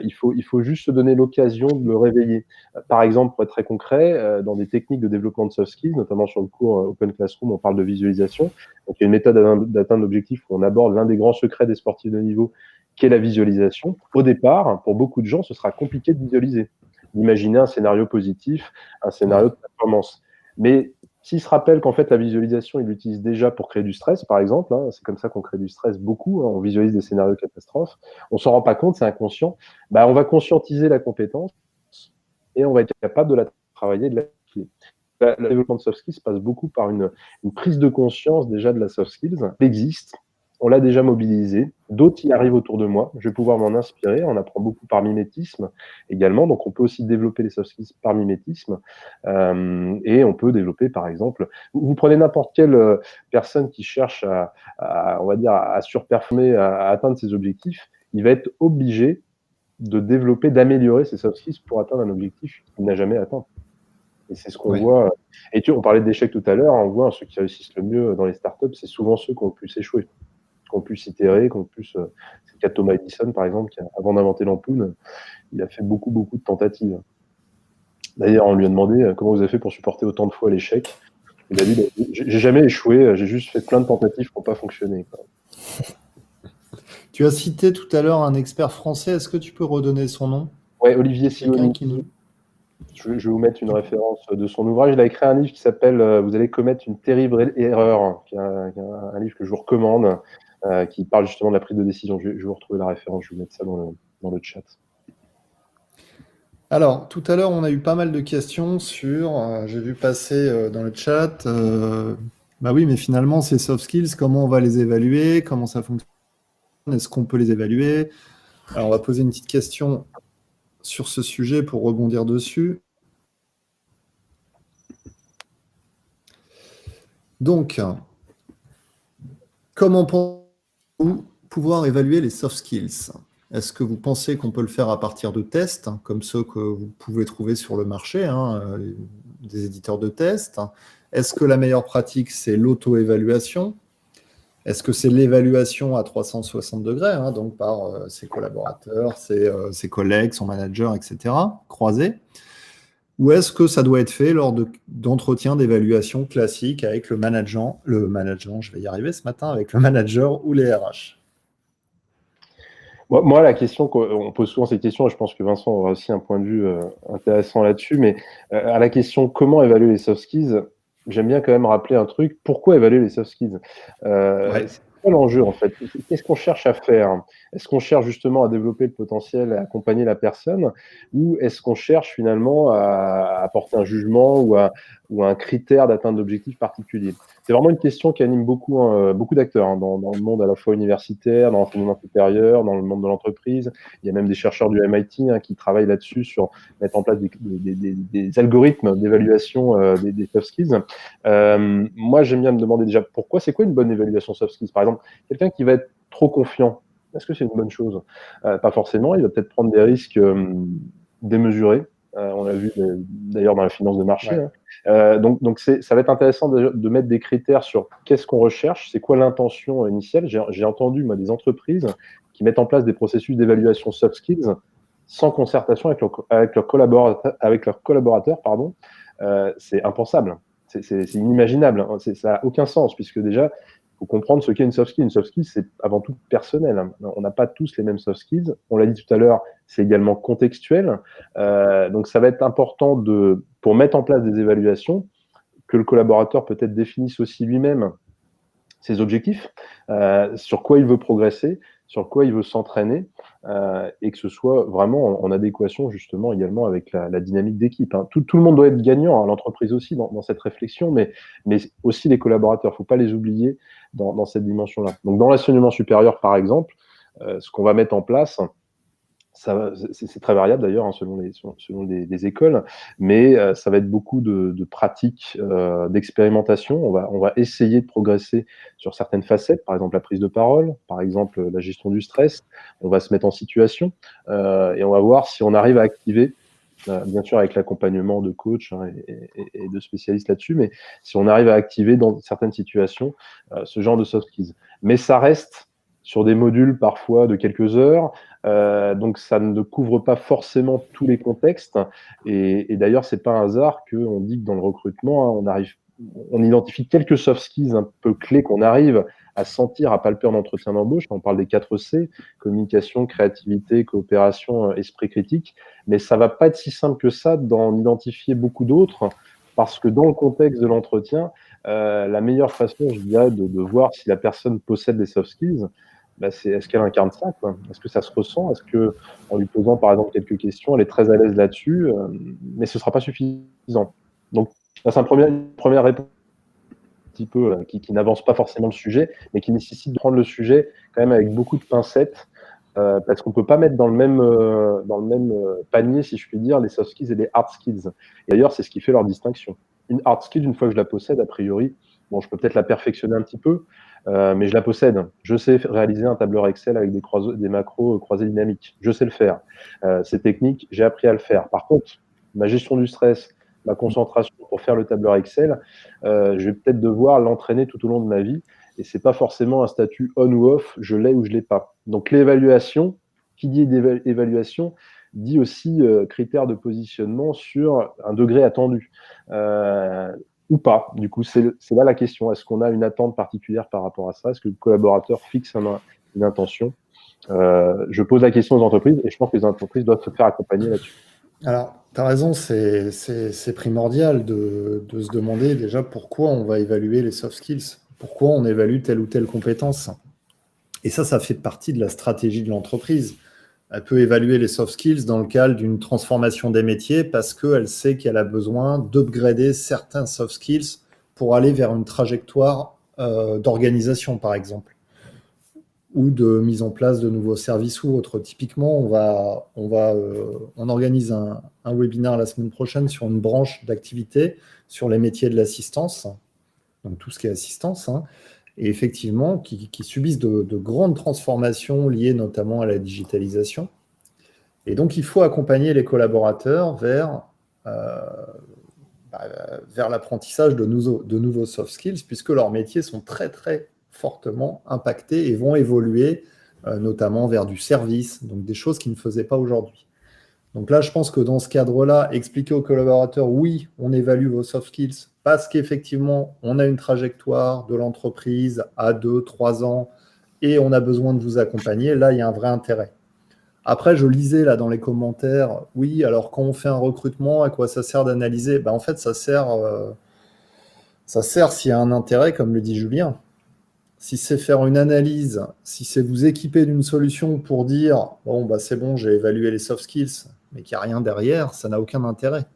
Il faut juste se donner l'occasion de le réveiller. Par exemple, pour être très concret, dans des techniques de développement de soft skills, notamment sur le cours Open Classroom, on parle de visualisation. Donc, il y a une méthode d'atteinte d'objectifs où on aborde l'un des grands secrets des sportifs de niveau, qui est la visualisation. Au départ, pour beaucoup de gens, ce sera compliqué de visualiser, d'imaginer un scénario positif, un scénario de performance. Mais s'il se rappelle qu'en fait, la visualisation, il l'utilise déjà pour créer du stress, par exemple, c'est comme ça qu'on crée du stress beaucoup, on visualise des scénarios catastrophes, on s'en rend pas compte, c'est inconscient, on va conscientiser la compétence et on va être capable de la travailler, de l'appliquer. Le développement de soft skills passe beaucoup par une prise de conscience déjà de la soft skills. Elle existe, on l'a déjà mobilisé, d'autres y arrivent autour de moi, je vais pouvoir m'en inspirer, on apprend beaucoup par mimétisme également, donc on peut aussi développer les soft skills par mimétisme, et on peut développer par exemple, vous prenez n'importe quelle personne qui cherche on va dire, à surperformer, à atteindre ses objectifs, il va être obligé de développer, d'améliorer ses soft skills pour atteindre un objectif qu'il n'a jamais atteint. Et c'est ce qu'on voit. Et on parlait d'échecs tout à l'heure, on voit ceux qui réussissent le mieux dans les startups, c'est souvent ceux qui ont pu s'échouer, qui ont pu s'itérer, qui ont pu c'est le cas de Thomas Edison, par exemple, qui, avant d'inventer l'ampoule, il a fait beaucoup de tentatives. D'ailleurs, on lui a demandé comment vous avez fait pour supporter autant de fois l'échec. Il a dit j'ai jamais échoué, j'ai juste fait plein de tentatives qui n'ont pas fonctionné. Tu as cité tout à l'heure un expert français, est-ce que tu peux redonner son nom? Oui, Olivier Sioni. Je vais vous mettre une référence de son ouvrage. Il a écrit un livre qui s'appelle Vous allez commettre une terrible erreur, qui est un livre que je vous recommande, qui parle justement de la prise de décision. Je vais vous retrouver la référence, je vais vous mettre ça dans le chat. Alors, tout à l'heure, on a eu pas mal de questions sur, j'ai vu passer dans le chat, Bah oui, mais finalement, ces soft skills, comment on va les évaluer? Comment ça fonctionne? Est-ce qu'on peut les évaluer? Alors, on va poser une petite question sur ce sujet pour rebondir dessus. Donc, comment pensez-vous pouvoir évaluer les soft skills? Est-ce que vous pensez qu'on peut le faire à partir de tests, comme ceux que vous pouvez trouver sur le marché, des éditeurs de tests? Est-ce que la meilleure pratique, c'est l'auto-évaluation? Est-ce que c'est l'évaluation à 360 degrés, donc par ses collaborateurs, ses collègues, son manager, etc., croisés? Ou est-ce que ça doit être fait lors d'entretiens d'évaluation classiques avec le manager, je vais y arriver ce matin, avec le manager ou les RH? Moi, la question on pose souvent cette question, et je pense que Vincent aura aussi un point de vue intéressant là-dessus, mais à la question comment évaluer les soft skills, j'aime bien quand même rappeler un truc. Pourquoi évaluer les soft skills? Ouais. C'est quoi l'enjeu en fait? Qu'est-ce qu'on cherche à faire? Est-ce qu'on cherche justement à développer le potentiel, à accompagner la personne, ou est-ce qu'on cherche finalement à apporter un jugement ou un critère d'atteinte d'objectifs particuliers? C'est vraiment une question qui anime beaucoup, beaucoup d'acteurs dans le monde à la fois universitaire, dans l'enseignement supérieur, dans le monde de l'entreprise. Il y a même des chercheurs du MIT qui travaillent là-dessus sur mettre en place des algorithmes d'évaluation des soft skills. Moi, j'aime bien me demander déjà pourquoi, c'est quoi une bonne évaluation soft skills? Par exemple, quelqu'un qui va être trop confiant, est-ce que c'est une bonne chose? Pas forcément, il va peut-être prendre des risques démesurés. On l'a vu d'ailleurs dans la finance de marché. Ouais. Donc ça va être intéressant de mettre des critères sur qu'est-ce qu'on recherche, c'est quoi l'intention initiale. J'ai entendu moi, des entreprises qui mettent en place des processus d'évaluation soft skills sans concertation avec leurs collaborateurs. C'est impensable, c'est inimaginable, ça n'a aucun sens, puisque déjà, il faut comprendre ce qu'est une soft skill. Une soft skill, c'est avant tout personnel. On n'a pas tous les mêmes soft skills. On l'a dit tout à l'heure, c'est également contextuel. Donc, ça va être important pour mettre en place des évaluations, que le collaborateur peut-être définisse aussi lui-même ses objectifs, sur quoi il veut progresser, sur quoi il veut s'entraîner, et que ce soit vraiment en adéquation justement également avec la dynamique d'équipe. Tout le monde doit être gagnant, l'entreprise aussi dans cette réflexion, mais aussi les collaborateurs, il ne faut pas les oublier dans cette dimension-là. Donc dans l'enseignement supérieur, par exemple, ce qu'on va mettre en place, c'est très variable d'ailleurs selon les écoles, mais ça va être beaucoup de pratiques, d'expérimentation. On va essayer de progresser sur certaines facettes, par exemple la prise de parole, par exemple la gestion du stress. On va se mettre en situation et on va voir si on arrive à activer, bien sûr avec l'accompagnement de coach et de spécialistes là-dessus, mais si on arrive à activer dans certaines situations ce genre de soft skills. Mais ça reste sur des modules parfois de quelques heures, donc ça ne couvre pas forcément tous les contextes. Et d'ailleurs, c'est pas un hasard qu'on dit que dans le recrutement, on identifie quelques soft skills un peu clés qu'on arrive à sentir, à palper en entretien d'embauche. On parle des 4 C, communication, créativité, coopération, esprit critique. Mais ça va pas être si simple que ça d'en identifier beaucoup d'autres, parce que dans le contexte de l'entretien, la meilleure façon, je dirais, de voir si la personne possède des soft skills, c'est est-ce qu'elle incarne ça, quoi? Est-ce que ça se ressent? Est-ce que, en lui posant par exemple quelques questions, elle est très à l'aise là-dessus, mais ce ne sera pas suffisant. Donc, c'est une première réponse un petit peu qui n'avance pas forcément le sujet, mais qui nécessite de prendre le sujet quand même avec beaucoup de pincettes, parce qu'on ne peut pas mettre dans le même panier, si je puis dire, les soft skills et les hard skills. Et d'ailleurs, c'est ce qui fait leur distinction. Une hard skill, une fois que je la possède, a priori, bon, je peux peut-être la perfectionner un petit peu, mais je la possède. Je sais réaliser un tableur Excel avec des macros croisés dynamiques. Je sais le faire. C'est technique, j'ai appris à le faire. Par contre, ma gestion du stress, ma concentration pour faire le tableur Excel, je vais peut-être devoir l'entraîner tout au long de ma vie. Et c'est pas forcément un statut on ou off, je l'ai ou je l'ai pas. Donc l'évaluation, qui dit évaluation, dit aussi critères de positionnement sur un degré attendu. Ou pas. Du coup, c'est là la question. Est-ce qu'on a une attente particulière par rapport à ça? Est-ce que le collaborateur fixe une intention? Je pose la question aux entreprises et je pense que les entreprises doivent se faire accompagner là-dessus. Alors, tu as raison, c'est primordial de se demander déjà pourquoi on va évaluer les soft skills, pourquoi on évalue telle ou telle compétence. Et ça fait partie de la stratégie de l'entreprise. Elle peut évaluer les soft skills dans le cadre d'une transformation des métiers parce qu'elle sait qu'elle a besoin d'upgrader certains soft skills pour aller vers une trajectoire d'organisation, par exemple, ou de mise en place de nouveaux services ou autres. Typiquement, on organise un webinaire la semaine prochaine sur une branche d'activité sur les métiers de l'assistance, donc tout ce qui est assistance, hein, et effectivement, qui subissent de grandes transformations liées notamment à la digitalisation. Et donc, il faut accompagner les collaborateurs vers l'apprentissage de nouveaux soft skills, puisque leurs métiers sont très, très fortement impactés et vont évoluer, notamment vers du service, donc des choses qu'ils ne faisaient pas aujourd'hui. Donc là, je pense que dans ce cadre-là, expliquer aux collaborateurs, oui, on évalue vos soft skills, parce qu'effectivement, on a une trajectoire de l'entreprise à 2-3 ans, et on a besoin de vous accompagner, là, il y a un vrai intérêt. Après, je lisais là dans les commentaires, oui, alors quand on fait un recrutement, à quoi ça sert d'analyser? En fait, ça sert s'il y a un intérêt, comme le dit Julien. Si c'est faire une analyse, si c'est vous équiper d'une solution pour dire, bon, c'est bon, j'ai évalué les soft skills, mais qu'il n'y a rien derrière, ça n'a aucun intérêt.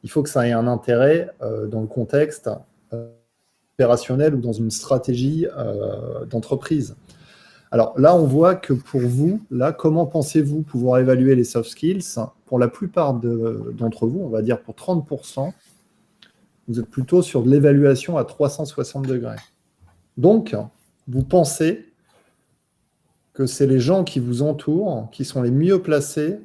Il faut que ça ait un intérêt dans le contexte opérationnel ou dans une stratégie d'entreprise. Alors là, on voit que pour vous, là, comment pensez-vous pouvoir évaluer les soft skills? Pour la plupart d'entre vous, on va dire pour 30%, vous êtes plutôt sur de l'évaluation à 360 degrés. Donc, vous pensez que c'est les gens qui vous entourent qui sont les mieux placés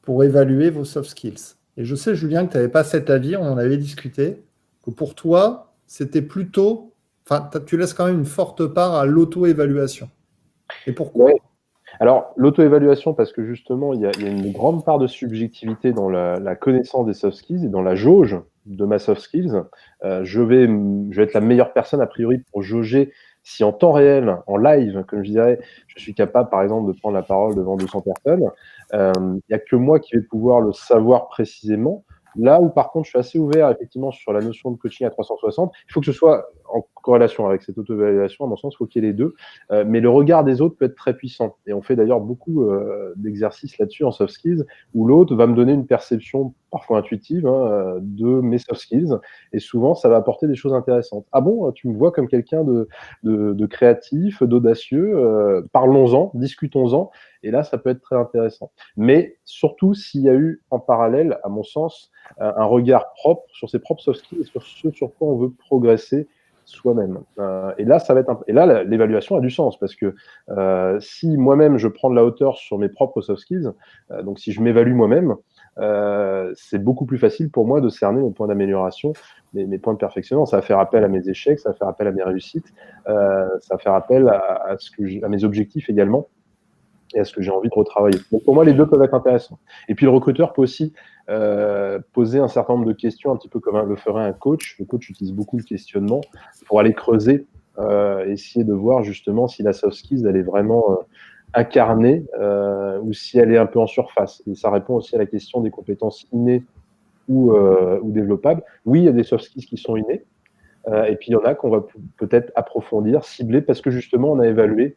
pour évaluer vos soft skills. Et je sais, Julien, que tu n'avais pas cet avis, on en avait discuté, que pour toi, c'était plutôt... Enfin, tu laisses quand même une forte part à l'auto-évaluation. Et pourquoi? Ouais. Alors, l'auto-évaluation, parce que justement, il y a une grande part de subjectivité dans la connaissance des soft skills et dans la jauge de ma soft skills. Je vais être la meilleure personne, a priori, pour jauger si en temps réel, en live, comme je dirais, je suis capable, par exemple, de prendre la parole devant 200 personnes. Il n'y a que moi qui vais pouvoir le savoir précisément. Là où, par contre, je suis assez ouvert, effectivement, sur la notion de coaching à 360, il faut que ce soit en corrélation avec cette auto-évaluation, à mon sens, il faut qu'il y ait les deux. Mais le regard des autres peut être très puissant. Et on fait d'ailleurs beaucoup d'exercices là-dessus en soft skills, où l'autre va me donner une perception parfois intuitive de mes soft skills. Et souvent, ça va apporter des choses intéressantes. Ah bon, tu me vois comme quelqu'un de créatif, d'audacieux, parlons-en, discutons-en. Et là, ça peut être très intéressant. Mais surtout, s'il y a eu en parallèle, à mon sens, un regard propre sur ses propres soft skills et sur ce sur quoi on veut progresser soi-même. Et là, l'évaluation a du sens parce que si moi-même je prends de la hauteur sur mes propres soft skills, donc si je m'évalue moi-même, c'est beaucoup plus facile pour moi de cerner mes points d'amélioration, mes points de perfectionnement. Ça va faire appel à mes échecs, ça va faire appel à mes réussites, ça va faire appel à mes objectifs également et à ce que j'ai envie de retravailler. Donc pour moi, les deux peuvent être intéressants. Et puis le recruteur peut aussi poser un certain nombre de questions, un petit peu comme le ferait un coach. Le coach utilise beaucoup le questionnement pour aller creuser, essayer de voir justement si la soft skills, elle est vraiment incarnée ou si elle est un peu en surface. Et ça répond aussi à la question des compétences innées ou développables. Oui, il y a des soft skills qui sont innées, et puis il y en a qu'on va peut-être approfondir, cibler, parce que justement, on a évalué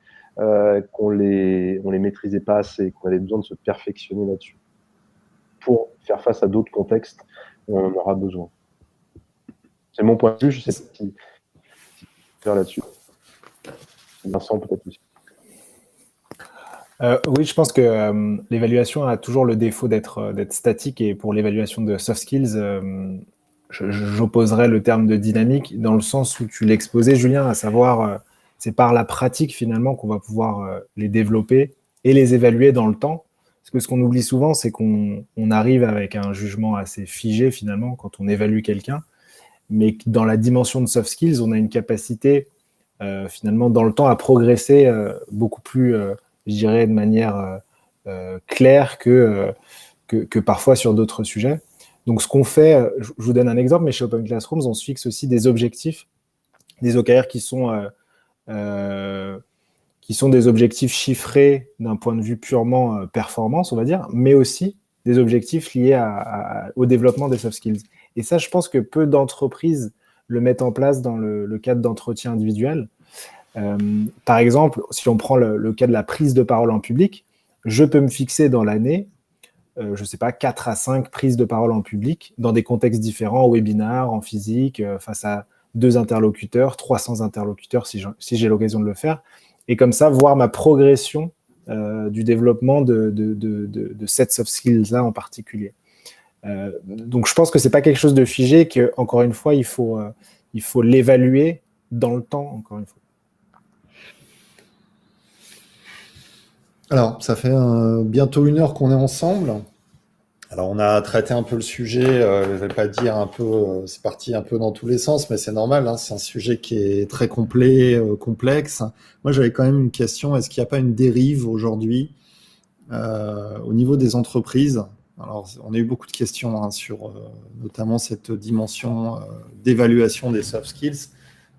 qu'on les maîtrisait pas assez, qu'on avait besoin de se perfectionner là-dessus pour faire face à d'autres contextes où on en aura besoin. C'est mon point de vue, je sais pas si faire là-dessus. Vincent, peut-être aussi. Oui, je pense que l'évaluation a toujours le défaut d'être statique, et pour l'évaluation de soft skills, j'opposerais le terme de dynamique dans le sens où tu l'exposais, Julien, à savoir c'est par la pratique finalement qu'on va pouvoir les développer et les évaluer dans le temps. Parce que ce qu'on oublie souvent, c'est qu'on arrive avec un jugement assez figé finalement quand on évalue quelqu'un, mais que dans la dimension de soft skills, on a une capacité finalement dans le temps à progresser beaucoup plus, je dirais, de manière claire que parfois sur d'autres sujets. Donc ce qu'on fait, je vous donne un exemple, mais chez Open Classrooms, on se fixe aussi des objectifs, des OKR qui sont des objectifs chiffrés d'un point de vue purement performance, on va dire, mais aussi des objectifs liés au développement des soft skills. Et ça, je pense que peu d'entreprises le mettent en place dans le cadre d'entretien individuel. Par exemple, si on prend le cas de la prise de parole en public, je peux me fixer dans l'année je ne sais pas, 4 à 5 prises de parole en public, dans des contextes différents, en webinar, en physique, face à 2 interlocuteurs, 300 interlocuteurs si j'ai l'occasion de le faire. Et comme ça, voir ma progression du développement de cette soft skills-là en particulier. Donc, je pense que ce n'est pas quelque chose de figé, qu'encore une fois, il faut l'évaluer dans le temps, encore une fois. Alors, ça fait bientôt 1 heure qu'on est ensemble. Alors, on a traité un peu le sujet, je ne vais pas dire un peu, c'est parti un peu dans tous les sens, mais c'est normal, hein, c'est un sujet qui est très complet, complexe. Moi, j'avais quand même une question, est-ce qu'il n'y a pas une dérive aujourd'hui au niveau des entreprises? Alors, on a eu beaucoup de questions hein, sur notamment cette dimension d'évaluation des soft skills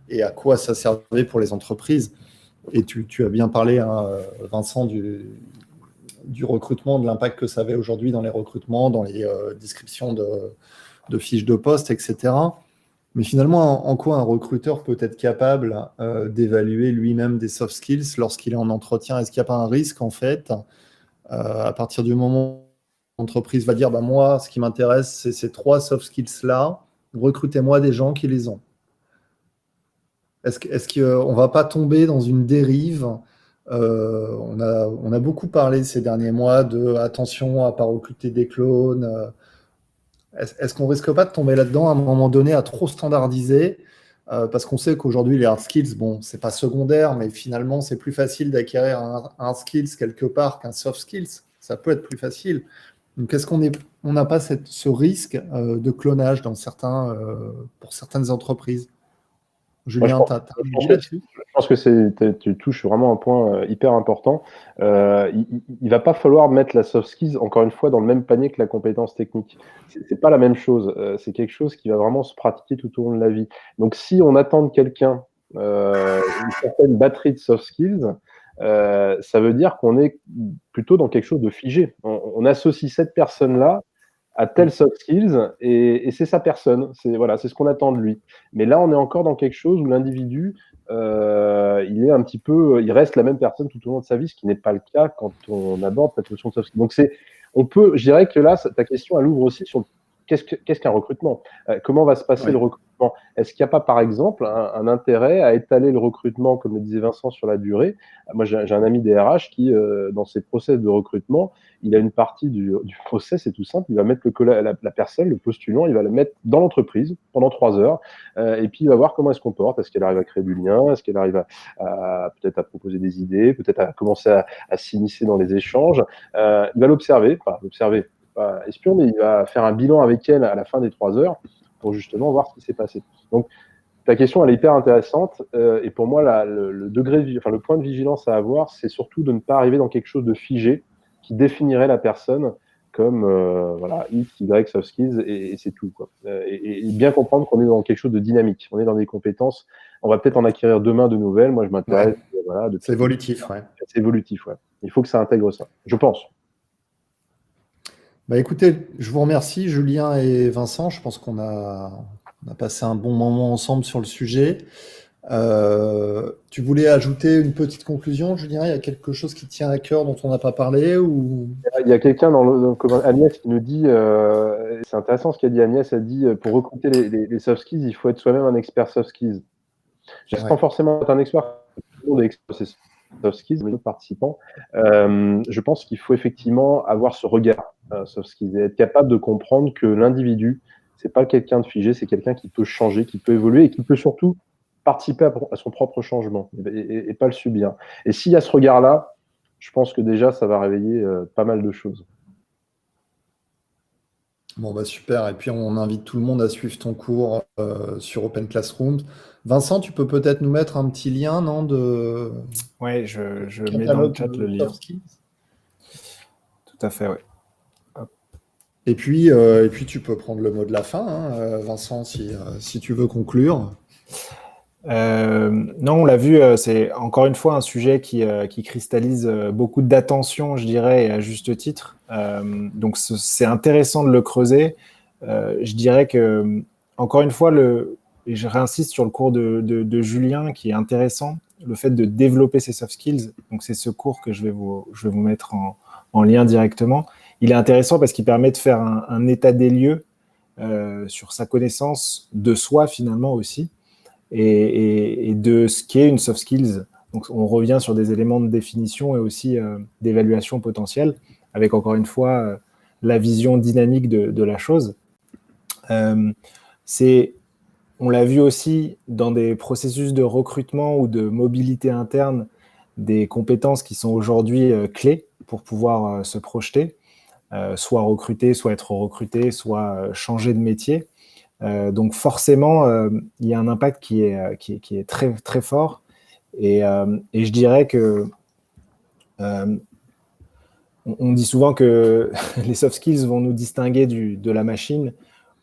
et à quoi ça servait pour les entreprises. Et tu as bien parlé, hein, Vincent, du recrutement, de l'impact que ça avait aujourd'hui dans les recrutements, dans les descriptions de fiches de poste, etc. Mais finalement, en quoi un recruteur peut être capable d'évaluer lui-même des soft skills lorsqu'il est en entretien? Est-ce qu'il n'y a pas un risque, en fait, à partir du moment où l'entreprise va dire, bah, moi, ce qui m'intéresse, c'est ces 3 soft skills-là, recrutez-moi des gens qui les ont. Est-ce qu'on ne va pas tomber dans une dérive? On a beaucoup parlé ces derniers mois de attention à ne pas recruter des clones. Est-ce qu'on ne risque pas de tomber là-dedans à un moment donné à trop standardiser? Parce qu'on sait qu'aujourd'hui, les hard skills, bon, ce n'est pas secondaire, mais finalement, c'est plus facile d'acquérir un skills quelque part qu'un soft skills. Ça peut être plus facile. Donc, est-ce qu'on n'a pas ce risque de clonage pour certaines entreprises? Julien, tu as un avis là-dessus? Je pense que tu touches vraiment un point hyper important. Il ne va pas falloir mettre la soft skills, encore une fois, dans le même panier que la compétence technique. C'est pas la même chose. C'est quelque chose qui va vraiment se pratiquer tout au long de la vie. Donc, si on attend de quelqu'un une certaine batterie de soft skills, ça veut dire qu'on est plutôt dans quelque chose de figé. On associe cette personne-là à telle soft skills et c'est sa personne. C'est ce qu'on attend de lui. Mais là, on est encore dans quelque chose où l'individu, il reste la même personne tout au long de sa vie, ce qui n'est pas le cas quand on aborde cette notion de soft skills. Donc, je dirais que là, ta question, elle ouvre aussi sur qu'est-ce qu'un recrutement? Comment va se passer le recrutement? Est-ce qu'il n'y a pas, par exemple, un intérêt à étaler le recrutement, comme le disait Vincent, sur la durée? Moi, j'ai un ami des RH qui, dans ses process de recrutement, il a une partie du process, c'est tout simple, il va mettre la personne, le postulant, il va le mettre dans l'entreprise pendant 3 heures, et puis il va voir comment elle se comporte, est-ce qu'elle arrive à créer du lien, est-ce qu'elle arrive peut-être à proposer des idées, peut-être à commencer à s'initier dans les échanges. Il va l'observer, pas espion, mais il va faire un bilan avec elle à la fin des 3 heures pour justement voir ce qui s'est passé. Donc, ta question, elle est hyper intéressante. Et pour moi, le point de vigilance à avoir, c'est surtout de ne pas arriver dans quelque chose de figé qui définirait la personne comme X, Y, soft skills, et c'est tout, quoi. Et bien comprendre qu'on est dans quelque chose de dynamique. On est dans des compétences. On va peut-être en acquérir demain de nouvelles. Moi, je m'intéresse. Ouais. C'est évolutif, ouais. C'est évolutif, ouais. Il faut que ça intègre ça, je pense. Bah écoutez, je vous remercie, Julien et Vincent. Je pense qu'on a passé un bon moment ensemble sur le sujet. Tu voulais ajouter une petite conclusion, Julien? Il y a quelque chose qui tient à cœur dont on n'a pas parlé ou... Il y a quelqu'un dans le Agnès qui nous dit, c'est intéressant ce qu'a dit Agnès, elle dit pour recruter les soft skills, il faut être soi-même un expert soft skills. Sans forcément être un expert, tout le monde est expert soft skills, mais les participants, je pense qu'il faut effectivement avoir ce regard soft skills et être capable de comprendre que l'individu, c'est pas quelqu'un de figé, c'est quelqu'un qui peut changer, qui peut évoluer et qui peut surtout participer à son propre changement et pas le subir. Et s'il y a ce regard-là, je pense que déjà, ça va réveiller pas mal de choses. Bon, bah super. Et puis, on invite tout le monde à suivre ton cours sur Open Classroom. Vincent, tu peux peut-être nous mettre un petit lien, non, de... Oui, je mets dans le chat le lien. Tout à fait, oui. Et puis, tu peux prendre le mot de la fin, hein, Vincent, si tu veux conclure. Non, on l'a vu, c'est encore une fois un sujet qui cristallise beaucoup d'attention, je dirais, et à juste titre. Donc, c'est intéressant de le creuser. Je dirais que, encore une fois, et je réinsiste sur le cours de Julien, qui est intéressant, le fait de développer ses soft skills. Donc, c'est ce cours que je vais vous mettre en lien directement. il est intéressant parce qu'il permet de faire un état des lieux sur sa connaissance de soi finalement aussi et de ce qu'est une soft skills. Donc on revient sur des éléments de définition et aussi d'évaluation potentielle avec encore une fois la vision dynamique de la chose. On l'a vu aussi dans des processus de recrutement ou de mobilité interne, des compétences qui sont aujourd'hui clés pour pouvoir se projeter, soit recruter, soit être recruté, soit changer de métier. Donc forcément, il y a un impact qui est très, très fort. Et je dirais que on dit souvent que les soft skills vont nous distinguer de la machine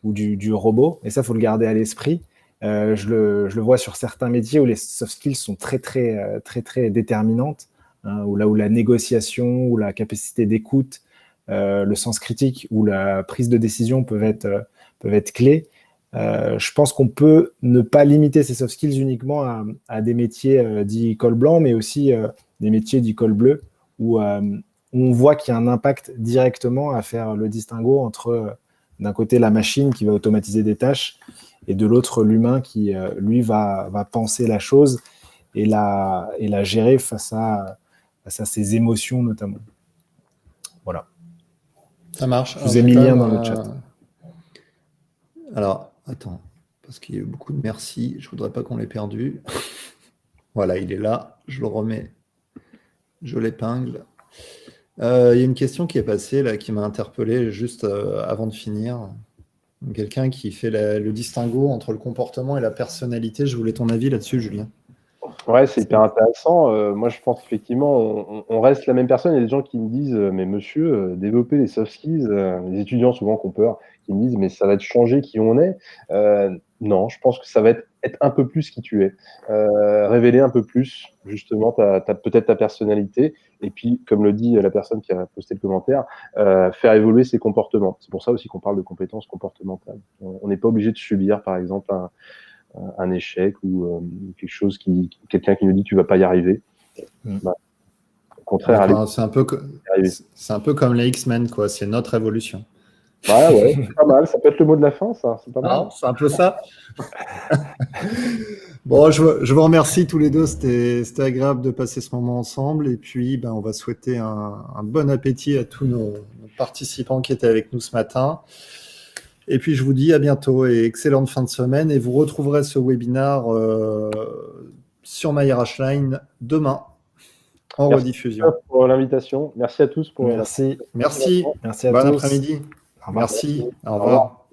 ou du robot, et ça, il faut le garder à l'esprit. Je le vois sur certains métiers où les soft skills sont très, très, très, très déterminantes, hein, où la négociation, ou la capacité d'écoute, le sens critique ou la prise de décision peuvent être clés. Je pense qu'on peut ne pas limiter ces soft skills uniquement à des métiers dits col blanc, mais aussi des métiers dits col bleu, où on voit qu'il y a un impact directement à faire le distinguo entre, d'un côté, la machine qui va automatiser des tâches, et de l'autre, l'humain qui, lui, va penser la chose et la gérer face à ses émotions, notamment. Voilà. Ça marche. Je vous ai mis le lien dans le chat. Alors, attends, parce qu'il y a eu beaucoup de merci. Je ne voudrais pas qu'on l'ait perdu. Voilà, il est là. Je le remets. Je l'épingle. Il y a une question qui est passée, là, qui m'a interpellé juste avant de finir. Quelqu'un qui fait le distinguo entre le comportement et la personnalité. Je voulais ton avis là-dessus, Julien. Ouais, c'est hyper intéressant. Moi, je pense qu'effectivement, on reste la même personne. Il y a des gens qui me disent, mais monsieur, développer les soft skills, les étudiants souvent qui ont peur, qui me disent, mais ça va te changer qui on est. Non, je pense que ça va être un peu plus qui tu es. Révéler un peu plus, justement, peut-être ta personnalité. Et puis, comme le dit la personne qui a posté le commentaire, faire évoluer ses comportements. C'est pour ça aussi qu'on parle de compétences comportementales. On n'est pas obligé de subir, par exemple, un échec ou quelque chose quelqu'un qui nous dit tu vas pas y arriver. Bah, au contraire, c'est un peu comme les X-Men, quoi. C'est notre évolution. Ouais, c'est pas mal. Ça peut être le mot de la fin, ça. C'est pas mal. C'est un peu ça. Bon, je vous remercie tous les deux. C'était agréable de passer ce moment ensemble. Et puis, on va souhaiter un bon appétit à tous nos participants qui étaient avec nous ce matin. Et puis, je vous dis à bientôt et excellente fin de semaine. Et vous retrouverez ce webinaire sur MyRHline demain en rediffusion. Merci pour l'invitation. Merci à tous. Merci. Merci. Merci à bon tous. après-midi. Merci. Au revoir.